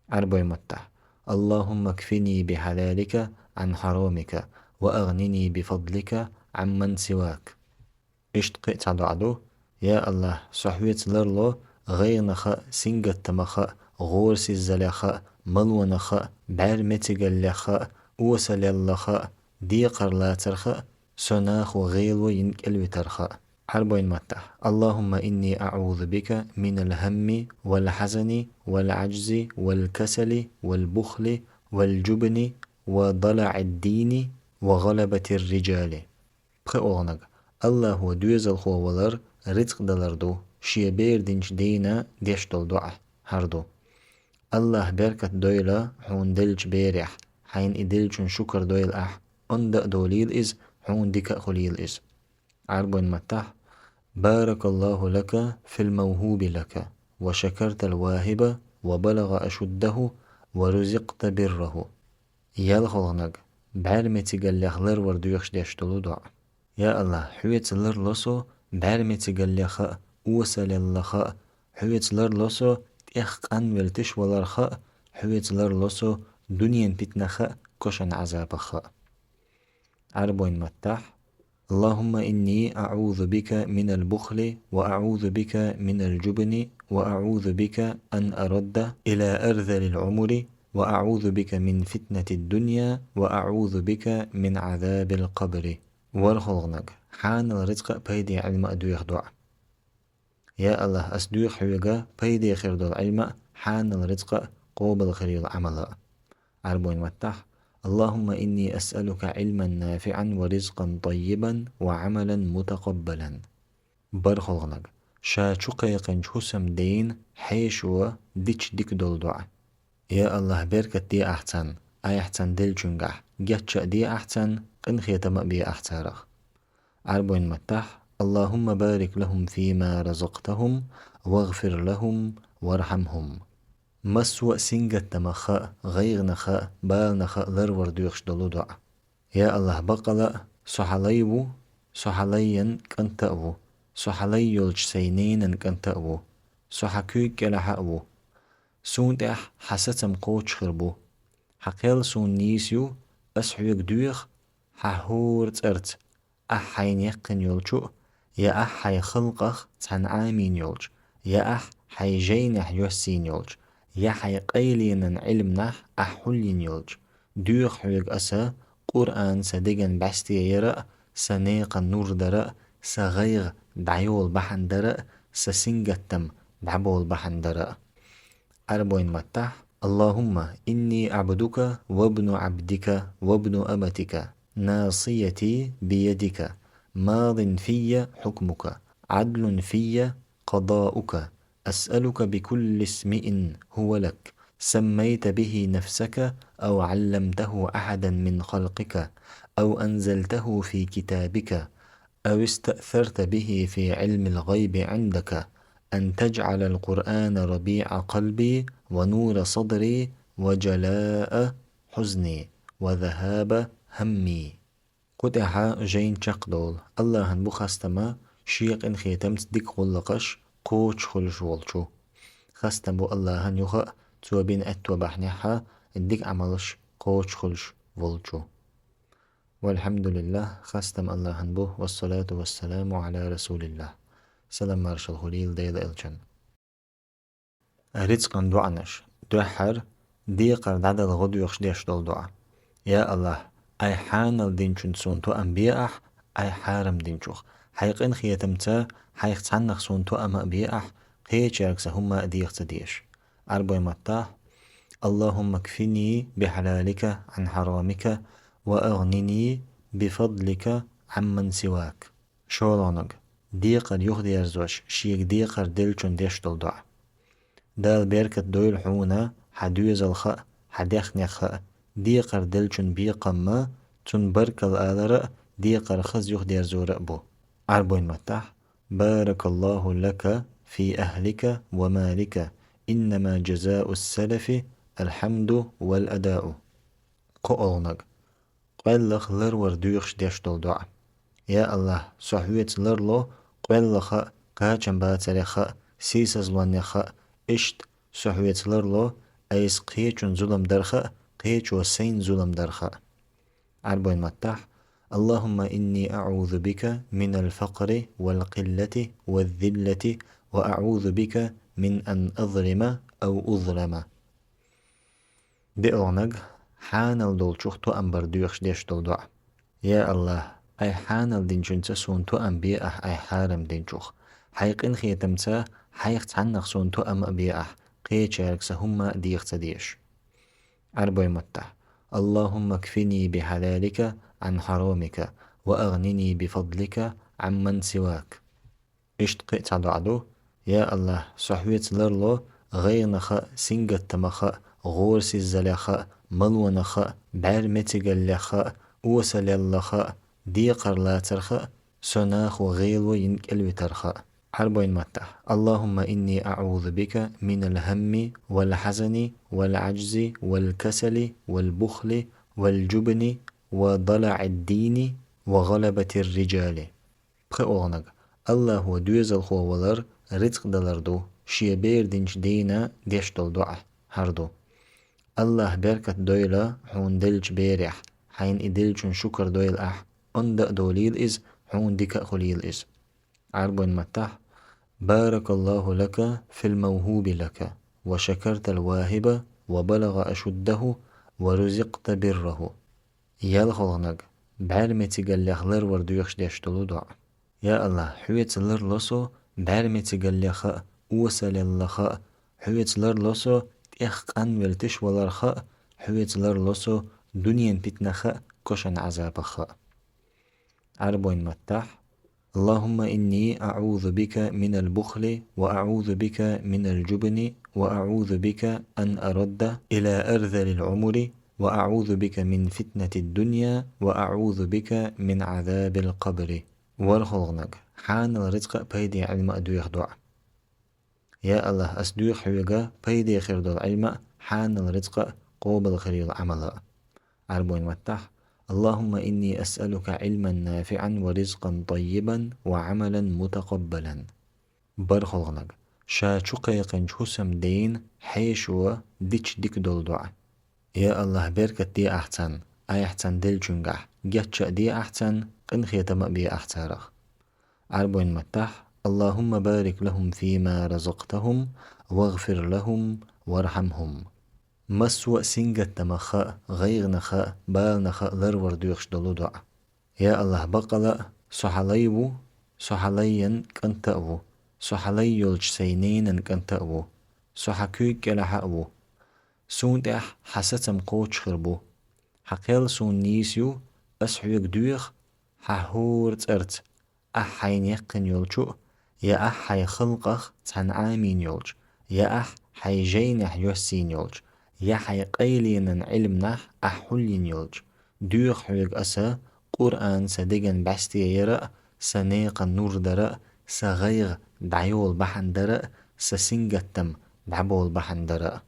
عربوي متح اللهم اكفني بحلالك عن حرامك وأغنني بفضلك عمن سواك اشت قيت عدو يا الله صحويت لرلو غينخ سنجت تمخ غورس الزلخ ملونخ بعرمتقلخ اوسللخ ديقر لا ترخ سناخ وغيلو ينكل ترخ حربين متح اللهم إني أعوذ بك من الهم والحزن والعجز والكسل والبخل والجبن وضلع الدين وغلبة الرجال بخيولنك الله هو دوزل خوالر رزق دلردو شيبير دينش دينا ديش دول دعا هردو الله بركت دويلة حون دلج بيرح حين إدلجن شكر دويل أندق دوليل إز حون ديك خليل إز عربين متح بارك الله لك في الموهوب لك وشكرت الواهب وبلغ أشده ورزقت بره يالخلنك بعلمتي قال لخلر وردويخش ديشتلو دعا يا الله حويت لر لسو بعلمتي قال لخ أوسل اللخ حويت لر لسو تيخقن ولتش ولرخ حويت لر لسو دنيا بتنخ كشن عذابخ عربين متح اللهم إني أعوذ بك من البخل وأعوذ بك من الجبن وأعوذ بك أن أرد إلى أرذل العمر وأعوذ بك من فتنة الدنيا وأعوذ بك من عذاب القبر ورخلغنك حان الرزق بيدي علم أدويخ دعا يا الله أسدويخ حيوغا بيدي خير دول علم حان الرزق قوبل خير العمل عربوين متح اللهم إني أسألك علما نافعا ورزقا طيبا وعملا متقبلا برخلغنك شا قيقنج حسم دين حيشوا ديش ديك دول دعا. يا الله بركة دي أحسن أي أحسن دل جنجح جتش دي أحسن قنخي تم بي أحسارخ. عربين متح اللهم بارك لهم فيما رزقتهم واغفر لهم وارحمهم. مسوى سنجة تمخاء غير نخاء بال نخاء ذرور ديوخش دلو دعا. يا الله بقلا سحليبو سحليا كنتأبو سحلي يلج سينين كنتأبو سحكوك لحأبو سونتح حستم قوتش خربو حقيل سون نيسيو أسحيك دويخ حهور ترت أحين يقن يلجو يا أحي خلقخ تن عامين يلج يا أح حي جينح يوسين يلج يا حي قيلين علمنح أحولين يلج دويخ حيق أسا قرآن سدقن بستي يرأ سنيق النور درأ سغيغ دعيول بحن درأ سسنجتم دعبول بحن درأ. أربعين متح اللهم إني عبدك وابن عبدك وابن أمتك ناصيتي بيدك ماض في حكمك عدل في قضاؤك أسألك بكل اسم هو لك سميت به نفسك أو علمته أحدا من خلقك أو أنزلته في كتابك أو استأثرت به في علم الغيب عندك أن تجعل القرآن ربيع قلبي ونور صدري وجلاء حزني وذهاب همي. قدح جين شقدول الله بخستما شيق إن خيتمت ديك خلقش قوش خلش والشو خستمو الله يخا توبين أتو بحنحا ديك عملش قوش خلش والشو. والحمد لله خستم الله به والصلاة والسلام على رسول الله سلام مارشال خليل ديل إلشن. رزقن دعنش دحر ديقر دعد الغدو يخشديش دول دعا. يا الله أي حان الدينشن سونتو أنبياء أي حارم دينشوخ حيقن خيتمتا حيق تعنخ سونتو أما أنبياء خيتشارك سهما ديق تديش. أربع متاح اللهم اكفني بحلالك عن حرامك وأغنني بفضلك عمن سواك. شولونك ديقر يخدي يرزوش شيك ديقر دلشن ديش دول دعا. دال بيركت دويل حونا حدوز الخاء حديخ نخاء ديقر دلشن بيقما تن بركل آلرأ ديقر خز يخدي يرزو بو. عربين متاح بارك الله لك في أهلك ومالك إنما جزاء السلف الحمد والأداء. قولنك قلخ لرور دويخش ديش دول دعا. يا الله صحويت لرلو قلخ قاچن باتريخ سيسز لونيخ اشت صحويت لرلو ايس قيچن ظلم درخ قيچ وسين ظلم درخ. عربين متاح اللهم إني أعوذ بك من الفقر والقلة والذلة وأعوذ بك من أن أظلم أو أظلم. دئونج حانل دول شوختو أمبر دويخش ديش دول دعا. يا الله أي حانل دينشن تسونتو أنبياء أي حارم دينشوخ حيقن خيتمتا حيق تعنخ سونتو أم أبياء قيتشارك سهما ديق تديش. أربع متح اللهم اكفني بحلالك عن حرامك وأغنني بفضلك عمن سواك. اشتقي تعدعدو يا الله صحويت لرلو غير نخا سنجت تمخا غورس الزلاخا ملونخا بعرمتق اللخا وسل اللخا ديقر لا ترخا سناخ وغيلو ينكل ترخا. حربين متح اللهم إني أعوذ بك من الهم والحزن والعجز والكسل والبخل والجبن وضلع الدين وغلبة الرجال. بخيولنك الله هو دوز الخوالر رزق دلردو شيبير دينش دينا ديش دل دعا هردو. الله بركة دويلة حون دلج بيرح حين إدلجن شكر دويل أح أندأ دوليل إز حون ديك خليل إز. عربين متح بارك الله لك في الموهوب لك وشكرت الواهب وبلغ أشده ورزقت بره. يالخلنك بعرمتي قال لخلر وردويخش ديش دلو دعا. يا الله حويت لر لسو بعرمتي قال لخ وسل اللخ حويت لر لسو تيخقن ولتش ولرخ حويت لر لسو دنيا بتنخ كشن عذاب خ. عربين متح اللهم إني أعوذ بك من البخل وأعوذ بك من الجبن وأعوذ بك أن أرد إلى أرذل العمر وأعوذ بك من فتنة الدنيا وأعوذ بك من عذاب القبر. والخلقنك حان الرزق بيدي علم أدويخ دعا. يا الله أسدويخ حيوغا بيدي خير دول علم حان الرزق قوبل خير العمل. عربون متح اللهم إني أسألك علما نافعا ورزقا طيبا وعملا متقبلا. برخلغنك شا شقيقن حسم دين حيشوا ديش ديك دول دعا. يا الله بركة دي أحسن أي أحسن دل جنجح جاتش دي أحسن قن خيتم بي أحسارخ. عربون متح اللهم بارك لهم فيما رزقتهم واغفر لهم وارحمهم. مسوى سنجت مخاء غير نخاء بال نخاء ذرور ديوخش دلو دعا. يا الله بقلا سحليبو سحليا كنتأبو سحلي يلج سينين كنتأبو سحكوك لحأبو سوندح حستم قوش خربو حقيل سون نيسيو أسحيك دويخ حهور تأرت أحين يقن يلجو يا أحي خلقخ تن عامين يلج يا أح حيجينح يوسين يلج يا حي قيلين علمنح أحولين يلج دويخ حيك أسا قرآن سدقن بستي يرأ سنيق النور درأ سغيغ دعيول بحن درأ سسنجتم دعبول بحن درأ.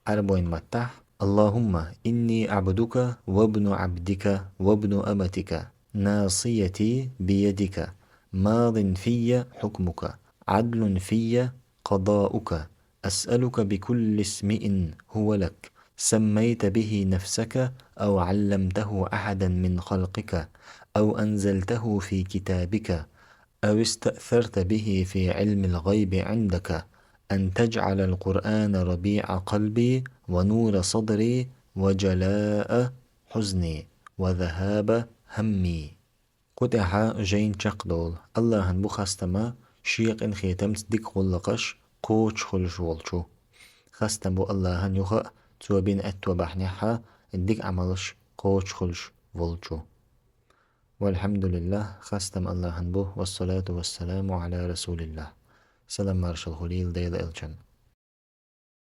عربين متح اللهم إني عبدك وابن عبدك وابن أمتك ناصيتي بيدك ماض في حكمك عدل في قضاؤك أسألك بكل اسم هو لك سميت به نفسك أو علمته أحدا من خلقك أو أنزلته في كتابك أو استأثرت به في علم الغيب عندك أن تجعل القرآن ربيع قلبي ونور صدري وجلاء حزني وذهاب همي. قطعها جين شقدول الله بخستما شيق إن خيتمت ديك غلقش قوش خلش والشو خستمو الله يخا توبين أتو بحنحا ديك عملش قوش خلش والشو. والحمد لله خستم الله بو والصلاة والسلام على رسول الله. سلام مارشال خليل ديل إلشن.